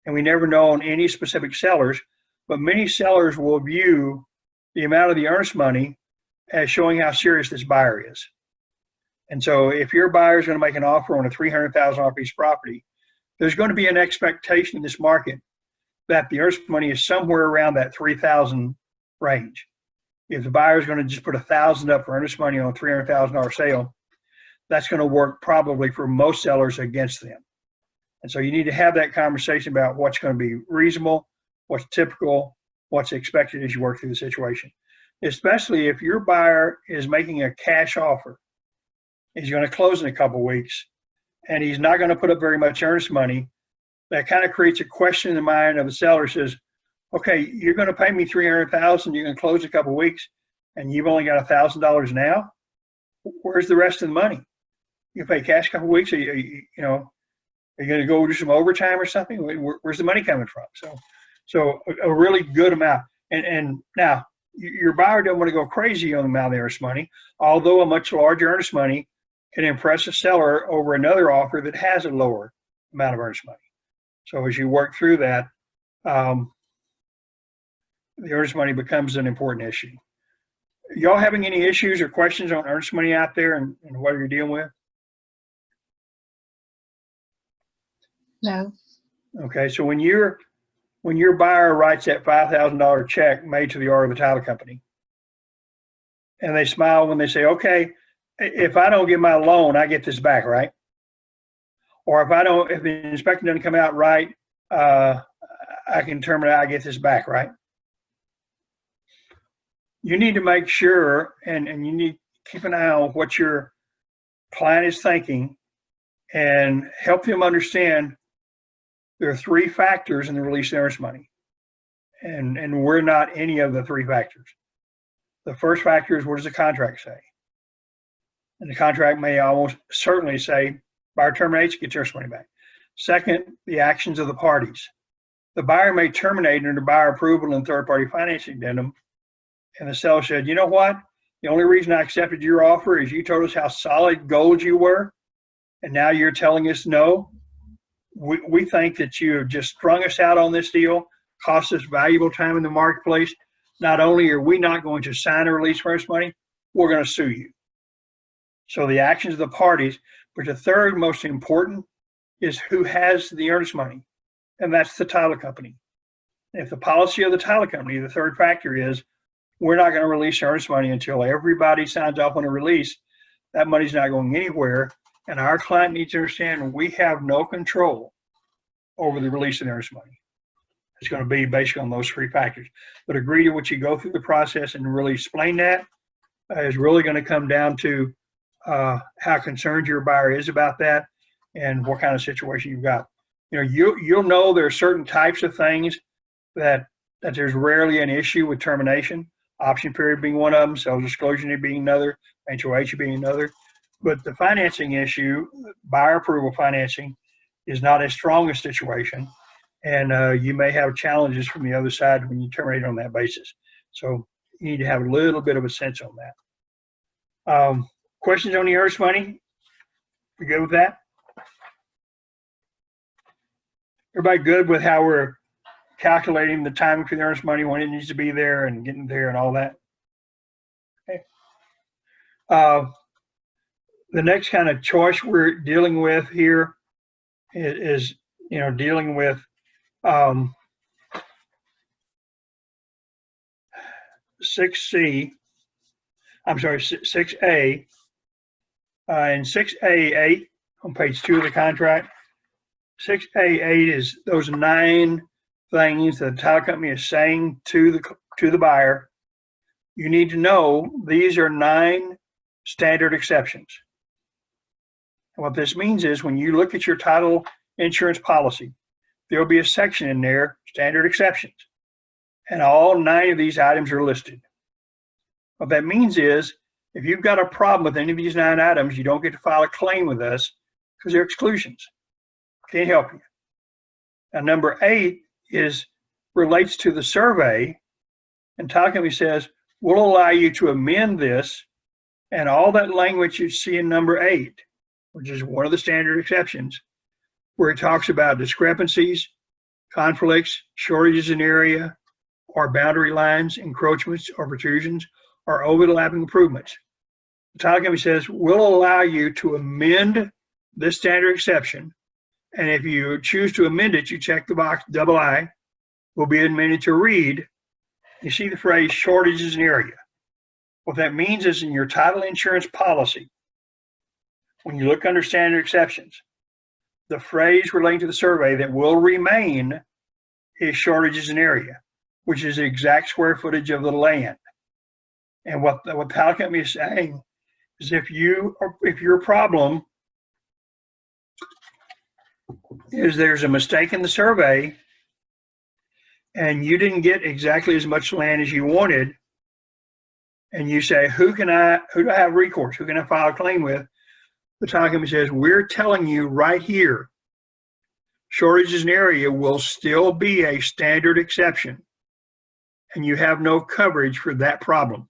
and we never know on any specific sellers, but many sellers will view the amount of the earnest money as showing how serious this buyer is. And so if your buyer is going to make an offer on a $300,000 piece of property, there's going to be an expectation in this market that the earnest money is somewhere around that $3,000 range. If the buyer is going to just put $1,000 up for earnest money on a $300,000 sale, that's going to work probably for most sellers against them. And so you need to have that conversation about what's going to be reasonable, what's typical, what's expected as you work through the situation. Especially if your buyer is making a cash offer, he's going to close in a couple of weeks, and he's not going to put up very much earnest money. That kind of creates a question in the mind of the seller. Says, okay, you're going to pay me $300,000, you're going to close in a couple of weeks, and you've only got $1,000 now. Where's the rest of the money? You pay cash a couple of weeks. Are you going to go do some overtime or something? Where's the money coming from? So a really good amount. And now your buyer doesn't want to go crazy on the amount of the earnest money, although a much larger earnest money can impress a seller over another offer that has a lower amount of earnest money. So as you work through that, the earnest money becomes an important issue. Y'all having any issues or questions on earnest money out there and what you're dealing with? No. Okay, so when your buyer writes that $5,000 check made to the order of the title company, and they smile when they say, okay, if I don't get my loan, I get this back, right? Or if the inspection doesn't come out right, I can terminate, I get this back, right? You need to make sure, and you need to keep an eye on what your client is thinking and help them understand there are 3 factors in the release of earnest money. And we're not any of the 3 factors. The first factor is, what does the contract say? And the contract may almost certainly say, buyer terminates, gets earnest money back. Second, the actions of the parties. The buyer may terminate under buyer approval and third-party financing addendum, and the seller said, you know what? The only reason I accepted your offer is you told us how solid gold you were, and now you're telling us no. We think that you have just strung us out on this deal, cost us valuable time in the marketplace. Not only are we not going to sign a release for earnest money, we're going to sue you. So the actions of the parties, but the third most important is who has the earnest money, and that's the title company. If the policy of the title company, the third factor is, we're not going to release earnest money until everybody signs off on a release, that money's not going anywhere. And our client needs to understand we have no control over the release of the earnest money. It's going to be based on those three factors. But agree to what you go through the process and really explain that is really going to come down to how concerned your buyer is about that and what kind of situation you've got. You'll know there are certain types of things that there's rarely an issue with termination. Option period being one of them, sales disclosure being another, HOH being another. But the financing issue, buyer approval financing, is not as strong a situation. And you may have challenges from the other side when you terminate on that basis. So you need to have a little bit of a sense on that. Questions on the earnest money? We good with that? Everybody good with how we're calculating the timing for the earnest money, when it needs to be there and getting there and all that? Okay. The next kind of choice we're dealing with here is dealing with 6A. And 6A8 on page 2 of the contract. 6A8 is those 9 things that the title company is saying to the buyer. You need to know these are 9 standard exceptions. And what this means is when you look at your title insurance policy, there'll be a section in there, standard exceptions. And all 9 of these items are listed. What that means is if you've got a problem with any of these 9 items, you don't get to file a claim with us because they're exclusions. Can't help you. Now, number 8 relates to the survey, and title company says, we'll allow you to amend this, and all that language you see in number 8, which is one of the standard exceptions, where it talks about discrepancies, conflicts, shortages in area, or boundary lines, encroachments, or protrusions, or overlapping improvements. The title company says, we'll allow you to amend this standard exception, and if you choose to amend it, you check the box, I, will be amended to read. You see the phrase shortages in area. What that means is in your title insurance policy, when you look under standard exceptions, the phrase relating to the survey that will remain is shortages in area, which is the exact square footage of the land. And what the title company is saying is if your problem is there's a mistake in the survey and you didn't get exactly as much land as you wanted, and you say, who do I have recourse? Who can I file a claim with? The title company says, we're telling you right here, shortages in area will still be a standard exception, and you have no coverage for that problem.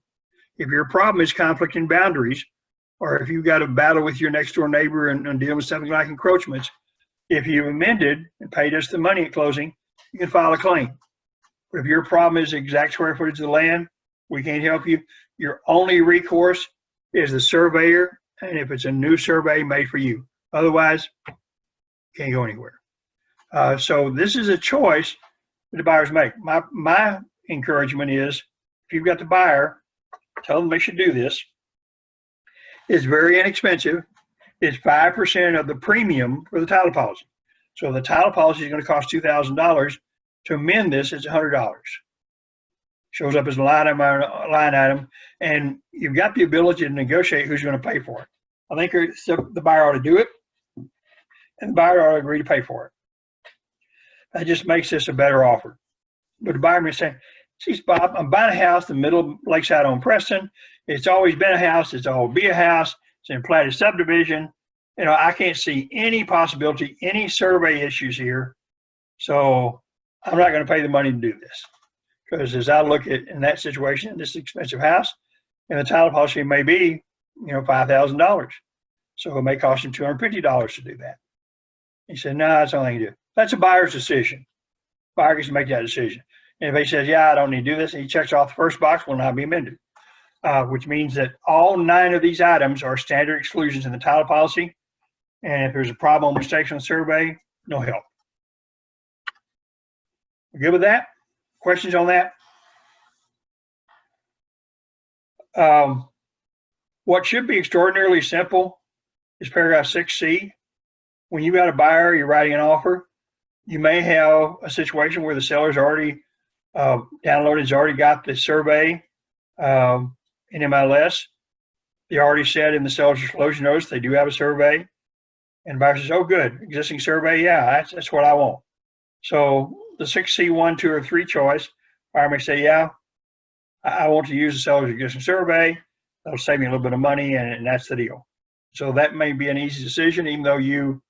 If your problem is conflict in boundaries, or if you've got a battle with your next door neighbor and dealing with something like encroachments, if you amended and paid us the money at closing, you can file a claim. But if your problem is the exact square footage of the land, we can't help you. Your only recourse is the surveyor, and if it's a new survey made for you. Otherwise, you can't go anywhere. So this is a choice that the buyers make. My encouragement is, if you've got the buyer, tell them they should do this. It's very inexpensive. It's 5% of the premium for the title policy. So if the title policy is going to cost $2,000, to amend this, it's $100. Shows up as a line item, and you've got the ability to negotiate who's going to pay for it. I think the buyer ought to do it, and the buyer ought to agree to pay for it. That just makes this a better offer. But the buyer may say, geez, Bob, I'm buying a house in the middle of Lakeside on Preston. It's always been a house. It's always be a house. It's in platted subdivision. I can't see any possibility, any survey issues here. So I'm not going to pay the money to do this. Because as I look at in that situation, this expensive house, and the title policy may be, $5,000. So it may cost him $250 to do that. He said, no, that's the only thing to do. That's a buyer's decision. Buyer gets to make that decision. And if he says, yeah, I don't need to do this, and he checks off the first box, will not be amended. Which means that all 9 of these items are standard exclusions in the title policy. And if there's a problem or mistakes on the survey, no help. We good with that? Questions on that? What should be extraordinarily simple is paragraph 6C. When you got a buyer, you're writing an offer. You may have a situation where the seller's already downloaded, has already got the survey in MLS. They already said in the seller's disclosure notice they do have a survey. And the buyer says, oh, good, existing survey, yeah, that's what I want. So the 6C1, 2, or 3 choice, buyer may say, yeah, I want to use the seller's existing survey. That'll save me a little bit of money, and that's the deal. So that may be an easy decision, even though you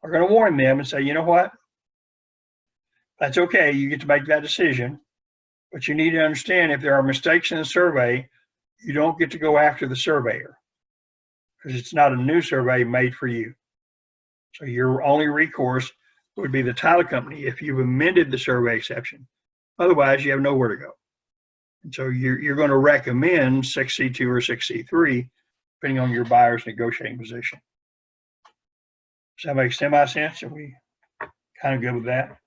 are going to warn them and say, you know what? That's okay. You get to make that decision. But you need to understand if there are mistakes in the survey, you don't get to go after the surveyor because it's not a new survey made for you. So your only recourse would be the title company if you've amended the survey exception. Otherwise, you have nowhere to go. And so you're going to recommend 6C2 or 6C3, depending on your buyer's negotiating position. Does that make semi-sense? Are we kind of good with that?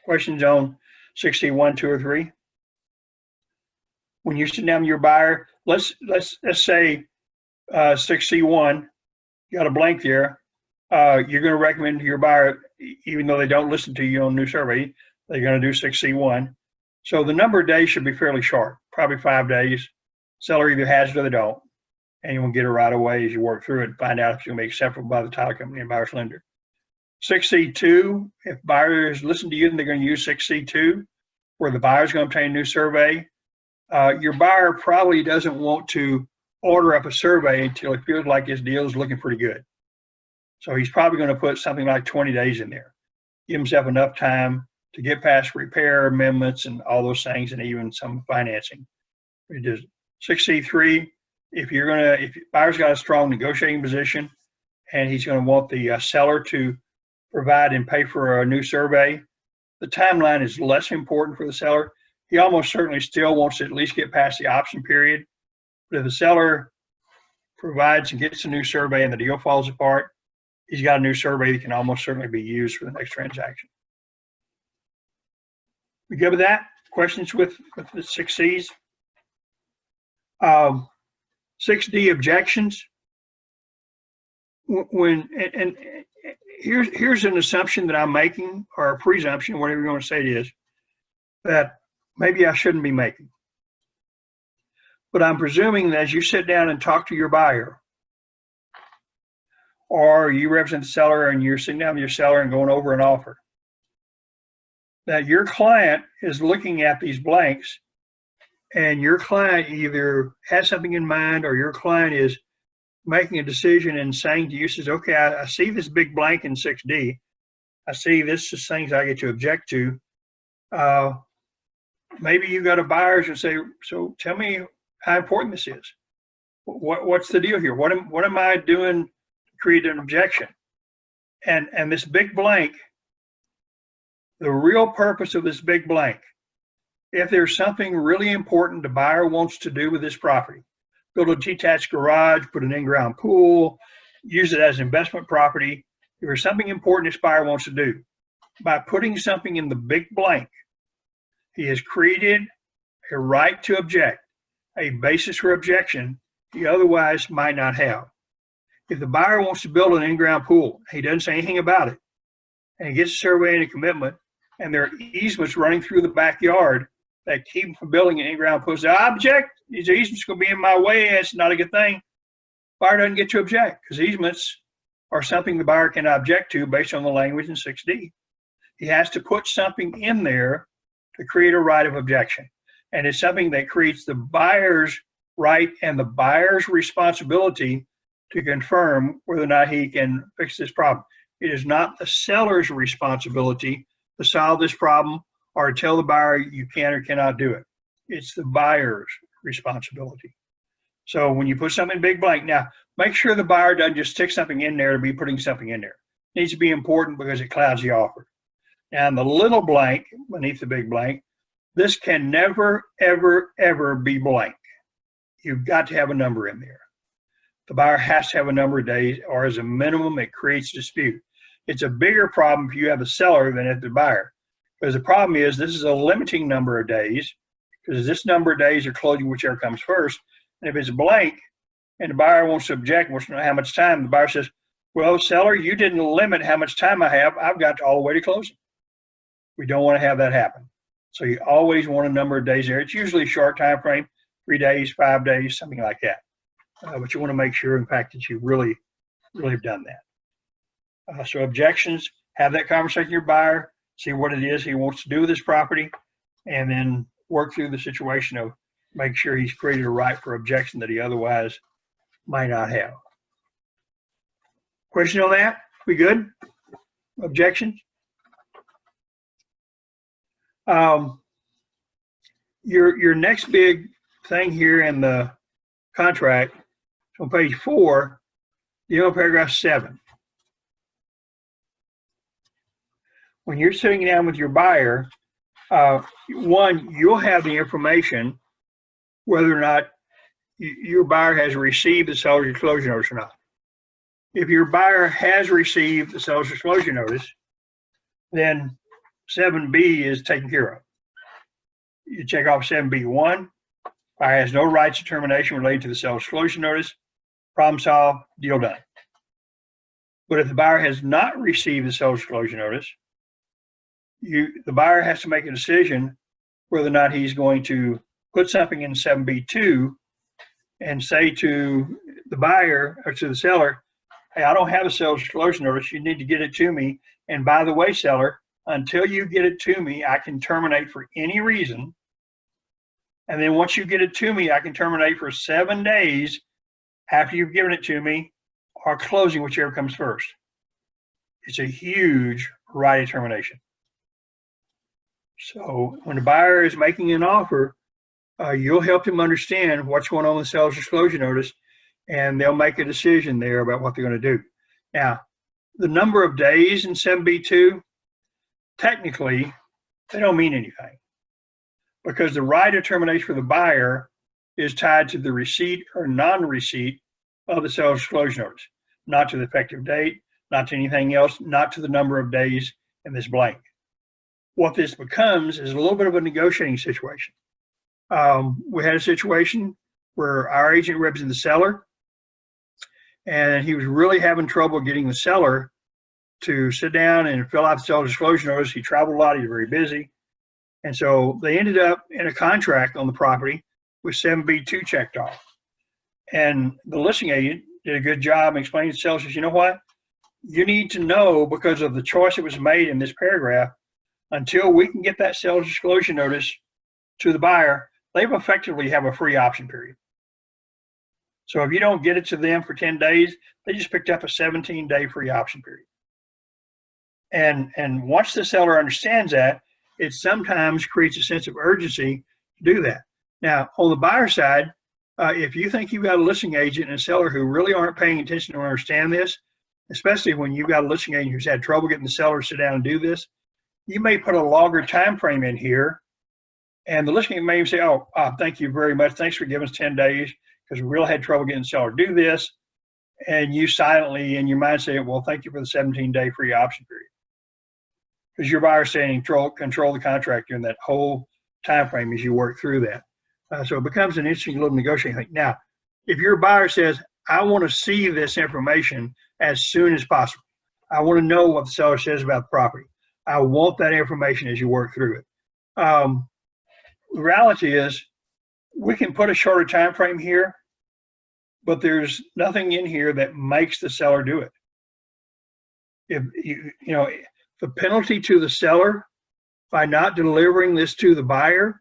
Questions on 6C1, 2, or 3? When you sit down with your buyer, let's say 6C1, you got a blank there. You're going to recommend to your buyer, even though they don't listen to you on new survey, they're going to do 6C1. So the number of days should be fairly short, probably 5 days. Seller either has it or they don't. And you will get it right away as you work through it and find out if it's going to be acceptable by the title company and buyer's lender. 6C2, if buyers listen to you, then they're going to use 6C2, where the buyer's going to obtain a new survey. Your buyer probably doesn't want to order up a survey until he feels like his deal is looking pretty good. So he's probably going to put something like 20 days in there. Give himself enough time to get past repair amendments and all those things, and even some financing. It is 6C3. If buyer's got a strong negotiating position, and he's going to want the seller to provide and pay for a new survey, the timeline is less important for the seller. He almost certainly still wants to at least get past the option period. But if the seller provides and gets a new survey and the deal falls apart, he's got a new survey that can almost certainly be used for the next transaction. We good with that? Questions with the 6 C's? 6D, objections. Here's an assumption that I'm making, or a presumption, whatever you want to say it is, that maybe I shouldn't be making. But I'm presuming that as you sit down and talk to your buyer, or you represent the seller and you're sitting down with your seller and going over an offer, that your client is looking at these blanks, and your client either has something in mind, or your client is making a decision and saying to you, says, okay, I see this big blank in 6D. I see this is things I get to object to. Maybe you got a buyer who say, so tell me how important this is. What's the deal here? What am I doing to create an objection? And this big blank, the real purpose of this big blank, if there's something really important the buyer wants to do with this property, build a detached garage, put an in-ground pool, use it as investment property. If there's something important this buyer wants to do, by putting something in the big blank, he has created a right to object, a basis for objection he otherwise might not have. If the buyer wants to build an in-ground pool, he doesn't say anything about it, and he gets a survey and a commitment, and there are easements running through the backyard that keep him from building an in-ground pool. So I object. These easements are going to be in my way. It's not a good thing. Buyer doesn't get to object because easements are something the buyer can object to based on the language in 6D. He has to put something in there to create a right of objection. And it's something that creates the buyer's right and the buyer's responsibility to confirm whether or not he can fix this problem. It is not the seller's responsibility to solve this problem or tell the buyer you can or cannot do it. It's the buyer's responsibility. So when you put something big blank, now make sure the buyer doesn't just stick something in there to be putting something in there. It needs to be important because it clouds the offer. Now in the little blank beneath the big blank, this can never, ever, ever be blank. You've got to have a number in there. The buyer has to have a number of days, or as a minimum, it creates dispute. It's a bigger problem if you have a seller than if the buyer. Because the problem is this is a limiting number of days, because this number of days are closing whichever comes first. And if it's blank and the buyer wants to object, wants to know how much time, the buyer says, well, seller, you didn't limit how much time I have. I've got all the way to closing. We don't want to have that happen. So you always want a number of days there. It's usually a short time frame, 3 days, 5 days, something like that. But you want to make sure, in fact, that you really have done that. So objections, have that conversation with your buyer, see what it is he wants to do with this property, and then work through the situation of make sure he's created a right for objection that he otherwise might not have. Question on that? We good? Objections? Your next big thing here in the contract, on page 4, paragraph 7. When you're sitting down with your buyer, one, you'll have the information whether or not your buyer has received the seller's disclosure notice or not. If your buyer has received the seller's disclosure notice, then 7B is taken care of. You check off 7B1, buyer has no rights to termination related to the seller's disclosure notice, problem solved, deal done. But if the buyer has not received the seller's disclosure notice, the buyer has to make a decision whether or not he's going to put something in 7B2 and say to the buyer or to the seller, hey, I don't have a seller's disclosure notice. You need to get it to me. And by the way, seller, until you get it to me, I can terminate for any reason. And then once you get it to me, I can terminate for 7 days after you've given it to me, or closing, whichever comes first. It's a huge right of termination. So when the buyer is making an offer, you'll help them understand what's going on with the seller's disclosure notice, and they'll make a decision there about what they're going to do. Now, the number of days in 7B2, technically, they don't mean anything, because the right of termination for the buyer is tied to the receipt or non-receipt of the seller's disclosure notice, not to the effective date, not to anything else, not to the number of days in this blank. What this becomes is a little bit of a negotiating situation. We had a situation where our agent represented the seller, and he was really having trouble getting the seller to sit down and fill out the seller's disclosure notice. He traveled a lot, he was very busy. And so they ended up in a contract on the property with 7B2 checked off. And the listing agent did a good job explaining to the seller, says, you know what? You need to know, because of the choice that was made in this paragraph, until we can get that seller's disclosure notice to the buyer, they effectively have a free option period. So if you don't get it to them for 10 days, they just picked up a 17-day free option period. And once the seller understands that, it sometimes creates a sense of urgency to do that. Now, on the buyer side, if you think you've got a listing agent and a seller who really aren't paying attention or understand this, especially when you've got a listing agent who's had trouble getting the seller to sit down and do this, you may put a longer time frame in here, and the listing agent may even say, oh, thank you very much. Thanks for giving us 10 days because we really had trouble getting the seller to do this. And you silently in your mind say, well, thank you for the 17-day free option period. Because your buyer's saying control the contract during that whole time frame as you work through that. So it becomes an interesting little negotiating thing. Now, if your buyer says, I want to see this information as soon as possible. I want to know what the seller says about the property. I want that information as you work through it. The reality is we can put a shorter time frame here, but there's nothing in here that makes the seller do it. If the penalty to the seller by not delivering this to the buyer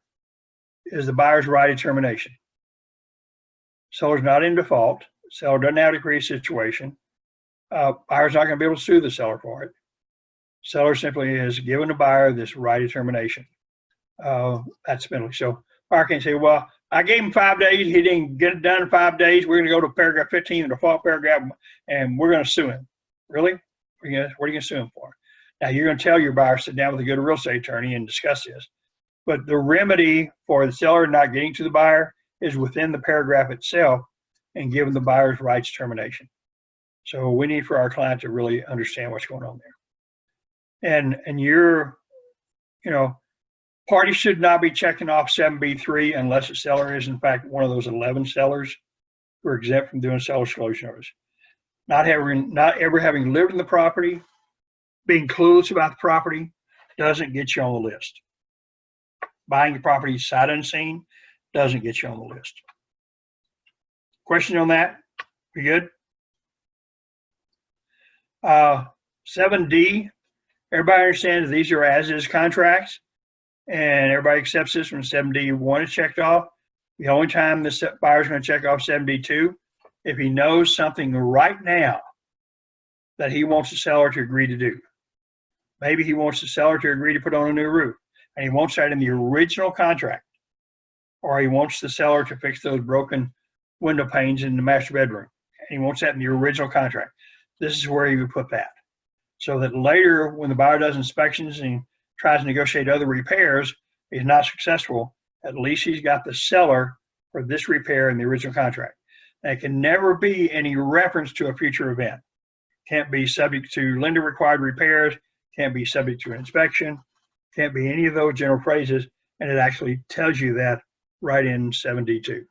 is the buyer's right of termination. Seller's not in default. Seller doesn't have to create a situation. Buyer's not going to be able to sue the seller for it. Seller simply has given the buyer this right of termination. That's penalty. So buyer can't say, well, I gave him 5 days. He didn't get it done in 5 days. We're going to go to paragraph 15, the default paragraph, and we're going to sue him. Really? What are you going to sue him for? Now, you're going to tell your buyer, sit down with a good real estate attorney and discuss this. But the remedy for the seller not getting to the buyer is within the paragraph itself and giving the buyer's rights termination. So we need for our client to really understand what's going on there. And parties should not be checking off 7B3 unless the seller is in fact one of those 11 sellers who are exempt from doing seller disclosure notice. Not ever having lived in the property, being clueless about the property doesn't get you on the list. Buying the property sight unseen doesn't get you on the list. Question on that? We good? 7D, everybody understands these are as-is contracts, and everybody accepts this when 7D1 is checked off. The only time this buyer is going to check off 7D2 if he knows something right now that he wants the seller to agree to do. Maybe he wants the seller to agree to put on a new roof, and he wants that in the original contract. Or he wants the seller to fix those broken window panes in the master bedroom, and he wants that in the original contract. This is where he would put that. So that later, when the buyer does inspections and tries to negotiate other repairs, he's not successful, at least he's got the seller for this repair in the original contract. And it can never be any reference to a future event. Can't be subject to lender required repairs, can't be subject to an inspection, can't be any of those general phrases, and it actually tells you that right in 7D2.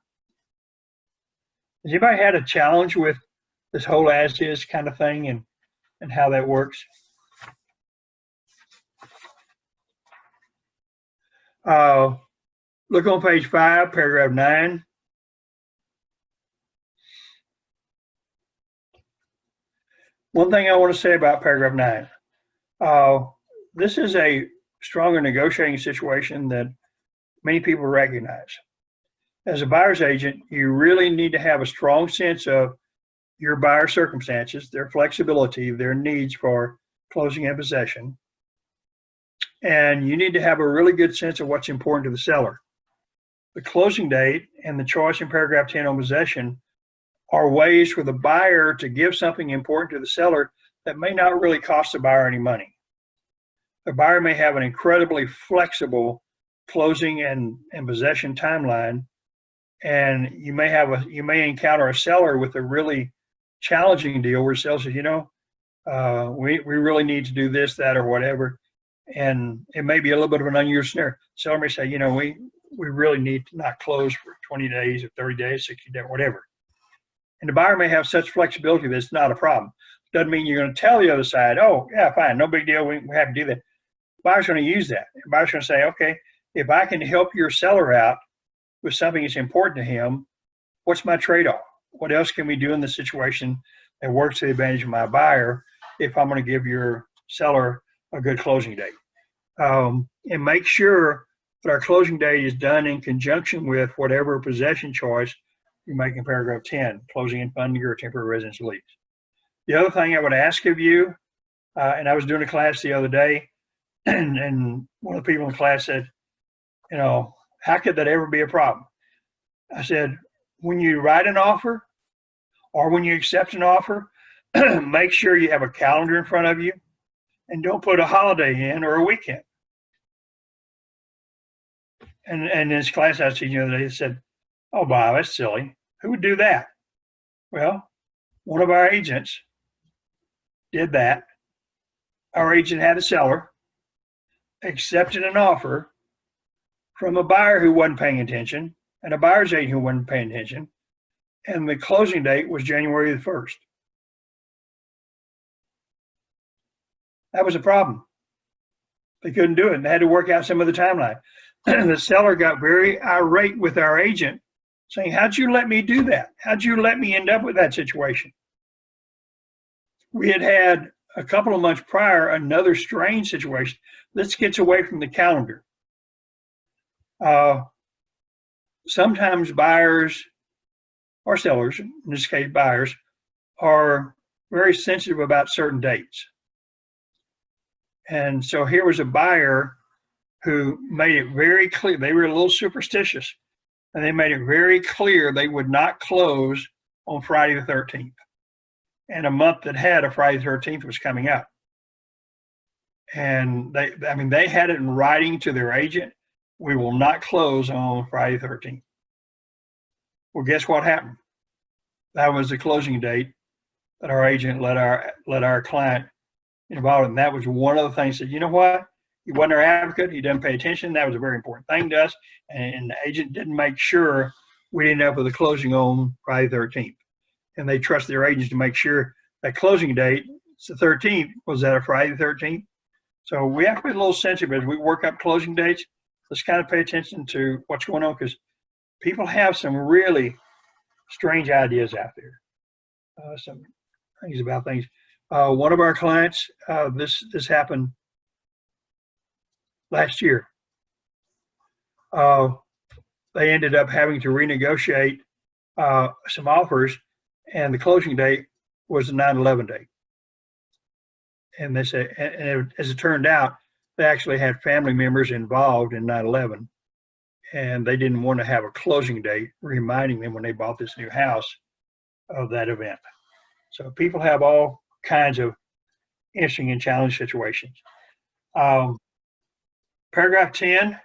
Has anybody had a challenge with this whole as-is kind of thing and how that works? Look on page 5, paragraph 9. One thing I want to say about paragraph 9. This is a stronger negotiating situation that many people recognize. As a buyer's agent, you really need to have a strong sense of your buyer's circumstances, their flexibility, their needs for closing and possession. And you need to have a really good sense of what's important to the seller. The closing date and the choice in paragraph 10 on possession are ways for the buyer to give something important to the seller that may not really cost the buyer any money. The buyer may have an incredibly flexible closing and possession timeline, and you may encounter a seller with a really challenging deal where the seller says, we really need to do this, that, or whatever, and it may be a little bit of an unusual scenario. Seller may say, we really need to not close for 20 days or 30 days, 60 days, whatever. And the buyer may have such flexibility that it's not a problem. Doesn't mean you're going to tell the other side, oh, yeah, fine, no big deal, we have to do that. The buyer's going to use that. The buyer's going to say, okay, if I can help your seller out with something that's important to him, what's my trade-off? What else can we do in the situation that works to the advantage of my buyer if I'm going to give your seller a good closing date? And make sure that our closing date is done in conjunction with whatever possession choice you make in paragraph 10, closing and funding your temporary residence lease. The other thing I would ask of you, and I was doing a class the other day, and one of the people in the class said, how could that ever be a problem? I said, when you write an offer or when you accept an offer, make sure you have a calendar in front of you and don't put a holiday in or a weekend. And in this class I was teaching the other day, they said, oh, Bob, that's silly. Who would do that? Well, one of our agents did that. Our agent had a seller, accepted an offer from a buyer who wasn't paying attention and a buyer's agent who wasn't paying attention, and the closing date was January the 1st. That was a problem. They couldn't do it, and they had to work out some of the timeline. The seller got very irate with our agent, saying, how'd you let me do that? How'd you let me end up with that situation? We had had a couple of months prior another strange situation. This gets away from the calendar. Sometimes buyers or sellers, in this case buyers, are very sensitive about certain dates. And so here was a buyer who made it very clear, they were a little superstitious, and they made it very clear they would not close on Friday the 13th. And a month that had a Friday the 13th was coming up. And they had it in writing to their agent, we will not close on Friday the 13th. Well, guess what happened? That was the closing date that our agent let our client involved in. That was one of the things that, you know what? He wasn't our advocate. He didn't pay attention. That was a very important thing to us. And the agent didn't make sure we'd end up with a closing on Friday the 13th. And they trust their agents to make sure that closing date, it's the 13th, was that a Friday the 13th? So we have to be a little sensitive as we work up closing dates. Let's kind of pay attention to what's going on, because people have some really strange ideas out there. Some things about things. One of our clients, this happened last year. They ended up having to renegotiate some offers, and the closing date was the 9/11 date. And they said, and as it turned out, they actually had family members involved in 9/11, and they didn't want to have a closing date reminding them when they bought this new house of that event. So people have all kinds of interesting and challenging situations. Paragraph 10,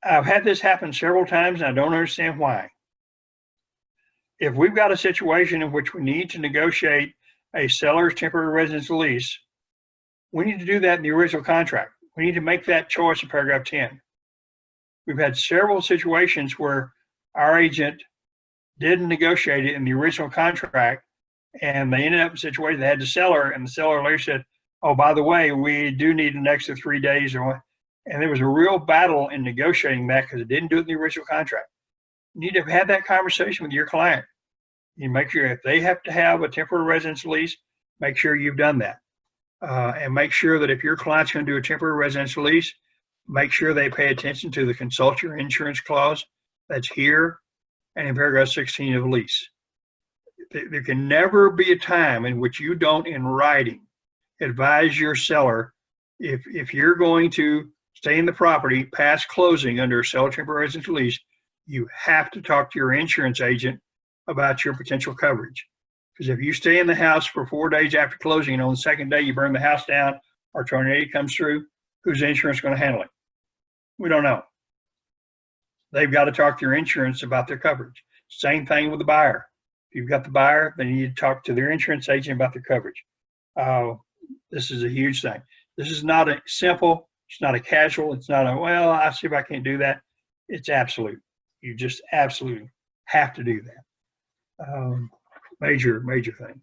I've had this happen several times, and I don't understand why. If we've got a situation in which we need to negotiate a seller's temporary residential lease, we need to do that in the original contract. We need to make that choice in paragraph 10. We've had several situations where our agent didn't negotiate it in the original contract, and they ended up in a situation they had the seller, and the seller later said, oh, by the way, we do need an extra 3 days. And there was a real battle in negotiating that because it didn't do it in the original contract. You need to have had that conversation with your client. You make sure if they have to have a temporary residence lease, make sure you've done that. And make sure that if your client's going to do a temporary residential lease, make sure they pay attention to the consult your insurance clause that's here and in paragraph 16 of the lease. There can never be a time in which you don't, in writing, advise your seller if you're going to stay in the property past closing under a seller temporary residential lease, you have to talk to your insurance agent about your potential coverage. Because if you stay in the house for 4 days after closing and on the second day you burn the house down or a tornado comes through, who's insurance going to handle it? We don't know. They've got to talk to your insurance about their coverage. Same thing with the buyer. If you've got the buyer, then you need to talk to their insurance agent about their coverage. This is a huge thing. This is not a simple, it's not a casual, it's not a, well, I'll see if I can't do that. It's absolute. You just absolutely have to do that. Major thing.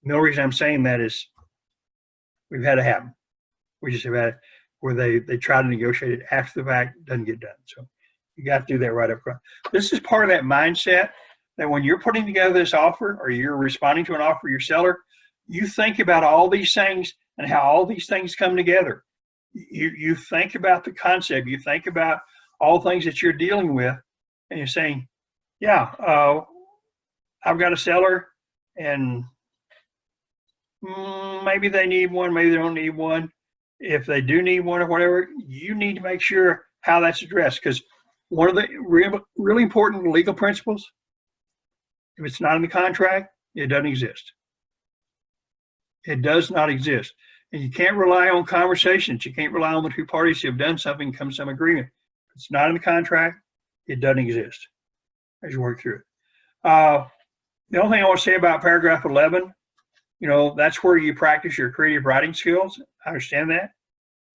The only reason I'm saying that is we've had it happen. We just have had it where they try to negotiate it after the fact, doesn't get done. So you got to do that right up front. This is part of that mindset that when you're putting together this offer or you're responding to an offer for your seller, you think about all these things and how all these things come together. You think about the concept. You think about all things that you're dealing with, and you're saying, yeah, I've got a seller, and maybe they need one, maybe they don't need one. If they do need one or whatever, you need to make sure how that's addressed, because one of the really important legal principles, if it's not in the contract, it doesn't exist. It does not exist. And you can't rely on conversations. You can't rely on the two parties who have done something and come to some agreement. If it's not in the contract, it doesn't exist as you work through it. The only thing I want to say about paragraph 11, that's where you practice your creative writing skills. I understand that.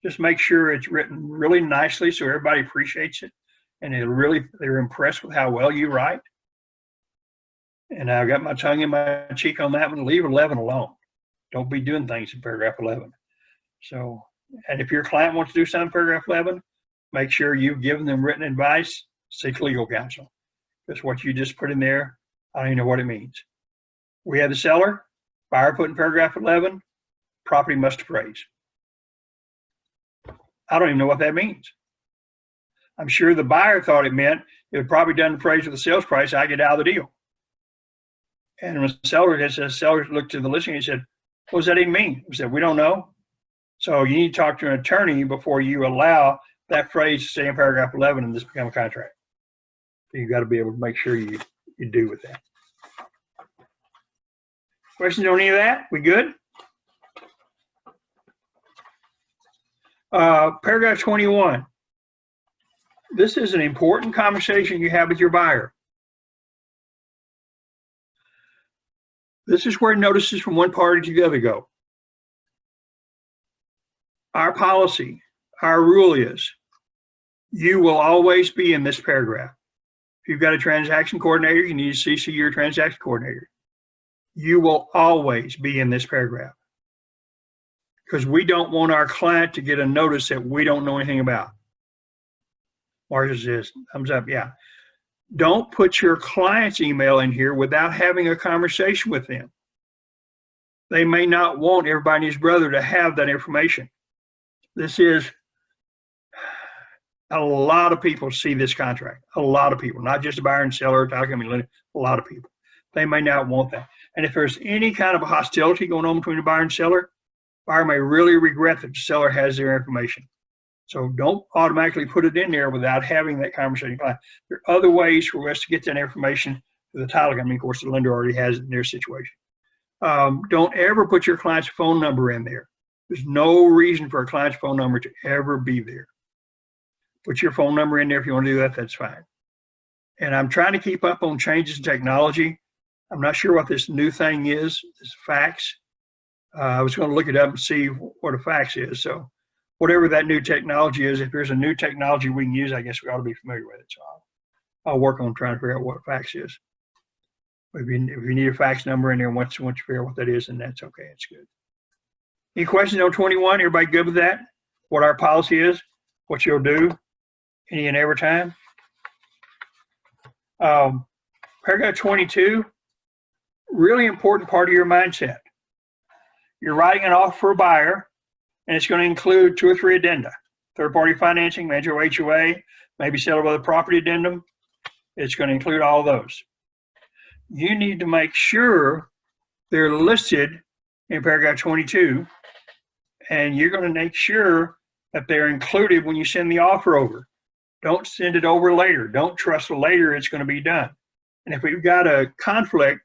Just make sure it's written really nicely so everybody appreciates it and they're impressed with how well you write. And I've got my tongue in my cheek on that one. Leave 11 alone. Don't be doing things in paragraph 11. So, and if your client wants to do something in paragraph 11, make sure you've given them written advice, seek legal counsel. Because what you just put in there, I don't even know what it means. We have the seller, buyer put in paragraph 11, property must appraise. I don't even know what that means. I'm sure the buyer thought it meant it would probably done appraise with the sales price, I get out of the deal. And when the seller looked to the listing and said, what does that even mean? We said, we don't know. So you need to talk to an attorney before you allow that phrase to stay in paragraph 11 and this become a contract. So you've got to be able to make sure you do with that. Questions on any of that? We good? Paragraph 21. This is an important conversation you have with your buyer. This is where notices from one party to the other go. Our policy, our rule is, you will always be in this paragraph. If you've got a transaction coordinator, you need to CC your transaction coordinator. You will always be in this paragraph because we don't want our client to get a notice that we don't know anything about. Marcia says, thumbs up, yeah. Don't put your client's email in here without having a conversation with them. They may not want everybody and his brother to have that information. This is, a lot of people see this contract. A lot of people, not just a buyer and seller, a lot of people. They may not want that. And if there's any kind of hostility going on between the buyer and seller, buyer may really regret that the seller has their information. So don't automatically put it in there without having that conversation. There are other ways for us to get that information to the title company. Of course, the lender already has it in their situation. Don't ever put your client's phone number in there. There's no reason for a client's phone number to ever be there. Put your phone number in there if you want to do that, that's fine. And I'm trying to keep up on changes in technology. I'm not sure what this new thing is, this fax. I was going to look it up and see what a fax is. So whatever that new technology is, if there's a new technology we can use, I guess we ought to be familiar with it. So I'll work on trying to figure out what a fax is. If you need a fax number in there, once you figure out what that is, then that's okay. It's good. Any questions on 21? Everybody good with that? What our policy is? What you'll do any and every time? Paragraph 22, really important part of your mindset. You're writing an offer for a buyer, and it's going to include 2 or 3 addenda. Third-party financing, major HOA, maybe sale of other property addendum. It's going to include all those. You need to make sure they're listed in paragraph 22, and you're going to make sure that they're included when you send the offer over. Don't send it over later. Don't trust later it's going to be done. And if we've got a conflict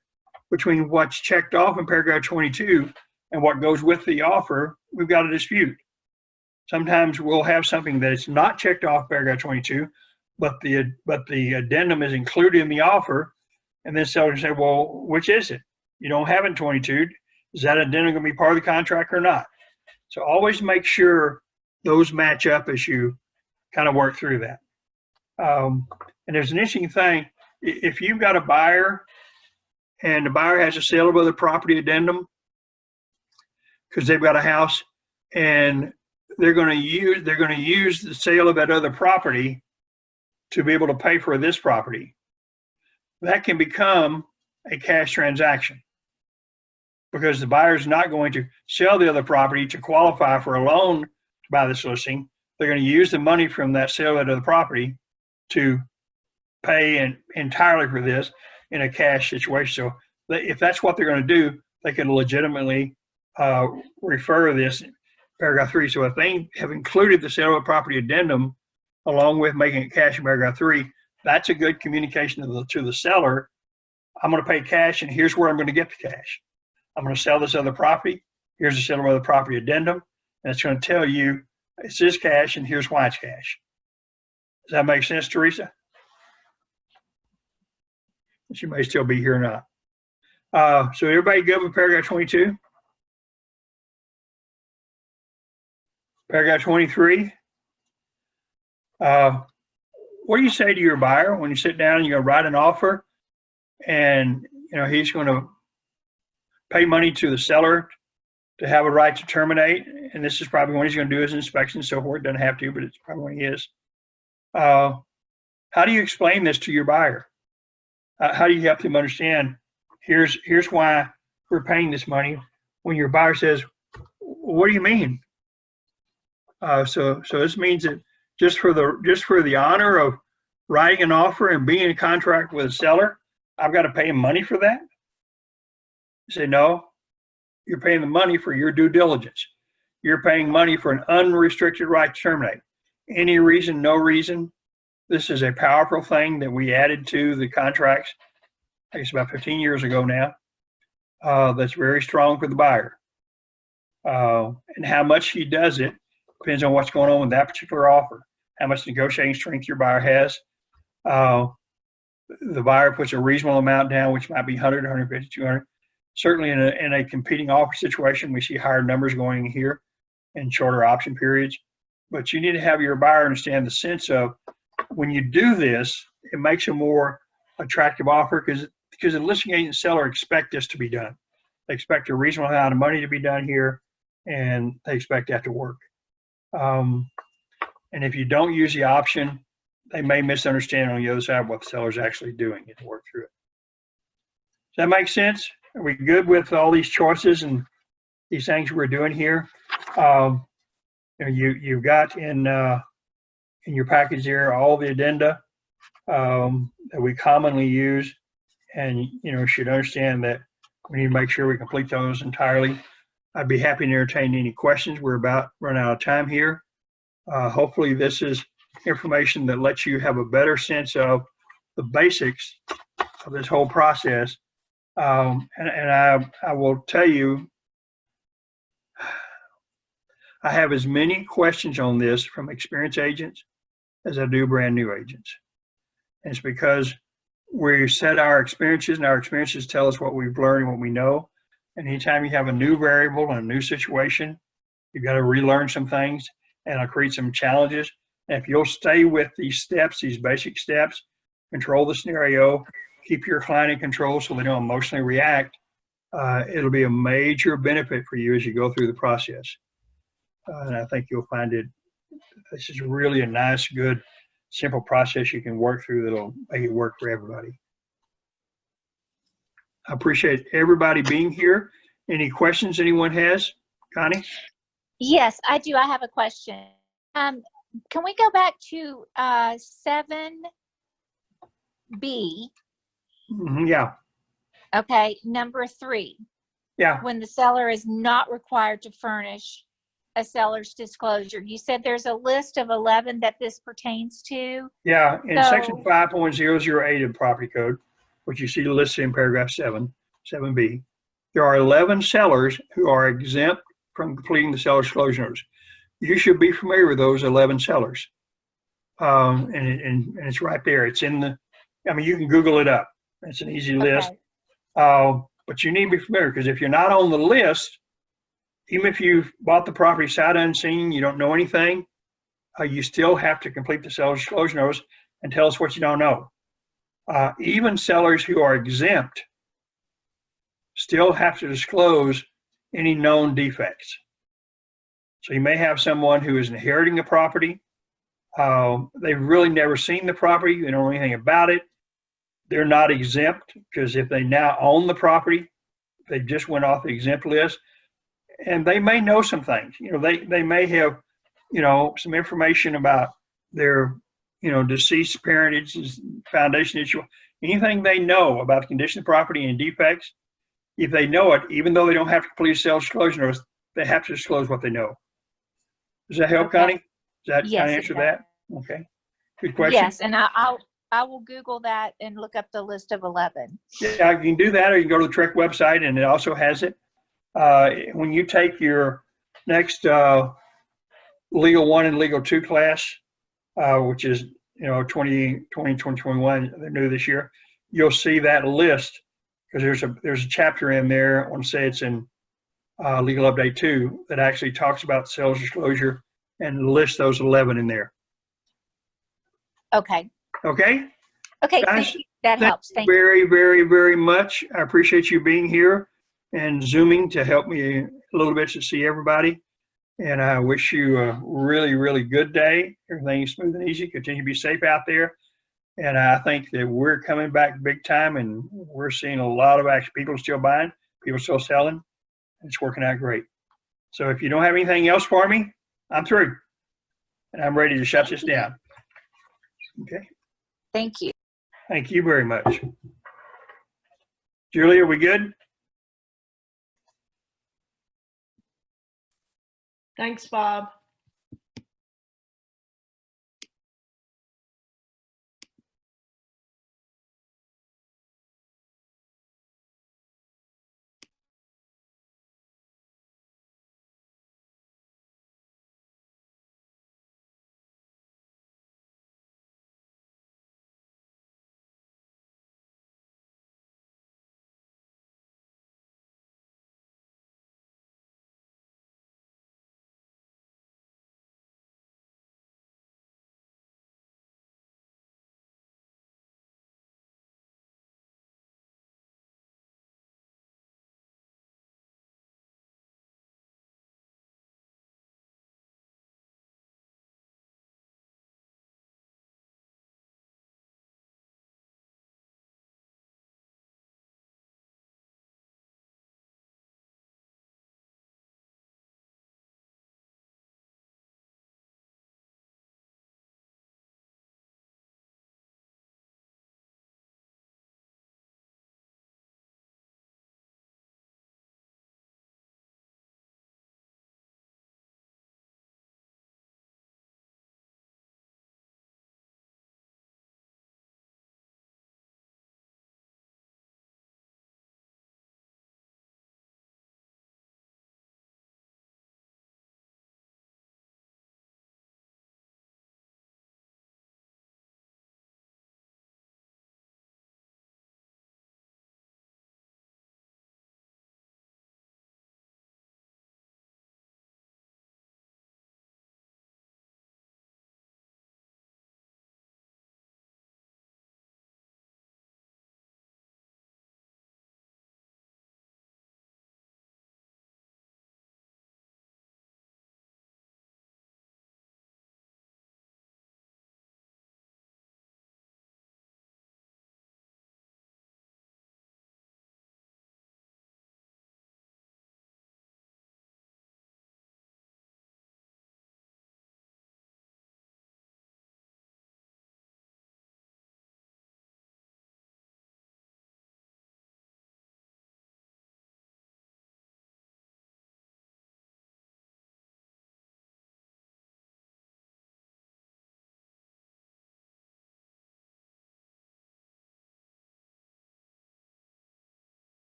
between what's checked off in paragraph 22 and what goes with the offer, we've got a dispute. Sometimes we'll have something that is not checked off paragraph 22, but the addendum is included in the offer, and then seller can say, well, which is it? You don't have it in 22. Is that addendum going to be part of the contract or not? So always make sure those match up as you kind of work through that. And there's an interesting thing. If you've got a buyer and the buyer has a sale of other property addendum because they've got a house and they're going to use the sale of that other property to be able to pay for this property, that can become a cash transaction because the buyer is not going to sell the other property to qualify for a loan to buy this listing. They're going to use the money from that sale of the property to pay entirely for this in a cash situation. So if that's what they're going to do, they can legitimately refer this paragraph 3. So if they have included the sale of property addendum along with making it cash in paragraph 3, that's a good communication to the seller. I'm going to pay cash, and here's where I'm going to get the cash. I'm going to sell this other property. Here's the sale of other property addendum, and it's going to tell you it's this cash, and here's why it's cash. Does that make sense, Teresa? She may still be here or not. So everybody good with paragraph 22? Paragraph 23. What do you say to your buyer when you sit down and you're going to write an offer and he's going to pay money to the seller to have a right to terminate? And this is probably when he's going to do his inspection and so forth. Doesn't have to, but it's probably when he is. How do you explain this to your buyer? How do you help them understand here's why we're paying this money when your buyer says, what do you mean? So this means that just for the honor of writing an offer and being in contract with a seller, I've got to pay him money for that? You say, no, you're paying the money for your due diligence. You're paying money for an unrestricted right to terminate. Any reason, no reason. This is a powerful thing that we added to the contracts, I guess about 15 years ago now, that's very strong for the buyer. And how much he does it depends on what's going on with that particular offer, how much negotiating strength your buyer has. The buyer puts a reasonable amount down, which might be 100, 150, 200. Certainly in a competing offer situation, we see higher numbers going here and shorter option periods. But you need to have your buyer understand the sense of when you do this, it makes a more attractive offer because the listing agent and seller expect this to be done. They expect a reasonable amount of money to be done here, and they expect that to work. And if you don't use the option, they may misunderstand on the other side what the seller's actually doing and work through it. Does that make sense? Are we good with all these choices and these things we're doing here? You've got in your package here all the addenda that we commonly use, and should understand that we need to make sure we complete those entirely. I'd be happy to entertain any questions. We're about run out of time here. Hopefully this is information that lets you have a better sense of the basics of this whole process. And I will tell you, I have as many questions on this from experienced agents as I do brand new agents. And it's because we set our experiences, and our experiences tell us what we've learned and what we know. And anytime you have a new variable and a new situation, you've got to relearn some things, and it'll create some challenges. And if you'll stay with these steps, these basic steps, control the scenario, keep your client in control so they don't emotionally react, it'll be a major benefit for you as you go through the process. And I think you'll find this is really a nice, good, simple process you can work through that'll make it work for everybody. I appreciate everybody being here. Any questions anyone has? Connie? Yes, I do. I have a question. Can we go back to 7B? Yeah. Okay, number 3. Yeah. When the seller is not required to furnish a seller's disclosure. You said there's a list of 11 that this pertains to? Yeah, in section 5.008 of the property code, which you see listed in paragraph 7B, there are 11 sellers who are exempt from completing the seller's disclosure notice. You should be familiar with those 11 sellers. And it's right there. It's in the, you can Google it up. It's an easy list. But you need to be familiar, because if you're not on the list, even if you've bought the property sight unseen, you don't know anything, you still have to complete the seller's disclosure notice and tell us what you don't know. Even sellers who are exempt still have to disclose any known defects. So you may have someone who is inheriting a property. They've really never seen the property. They don't know anything about it. They're not exempt, because if they now own the property, they just went off the exempt list, and they may know some things. They may have, some information about their, deceased parentage, foundation issue, anything they know about the condition of the property and defects. If they know it, even though they don't have to complete a seller's disclosure notice, they have to disclose what they know. Does that help, Connie? Does that kind of answer that? Okay. Good question. Yes, and I will Google that and look up the list of 11. Yeah, you can do that, or you can go to the TREC website, and it also has it. When you take your next Legal 1 and Legal 2 class, which is 2020, 2021, they're new this year, you'll see that list, because there's a chapter in there. I want to say it's in Legal Update 2 that actually talks about seller's disclosure and lists those 11 in there. Okay. Okay. Okay. Guys, thank you. That helps. Thank you. Very, very, very much. I appreciate you being here and Zooming to help me a little bit to see everybody. And I wish you a really, really good day. Everything is smooth and easy. Continue to be safe out there. And I think that we're coming back big time, and we're seeing a lot of action. People are still buying, people are still selling. It's working out great. So if you don't have anything else for me, I'm through. And I'm ready to shut this down. Okay. Thank you. Thank you very much. Julie, are we good? Thanks, Bob.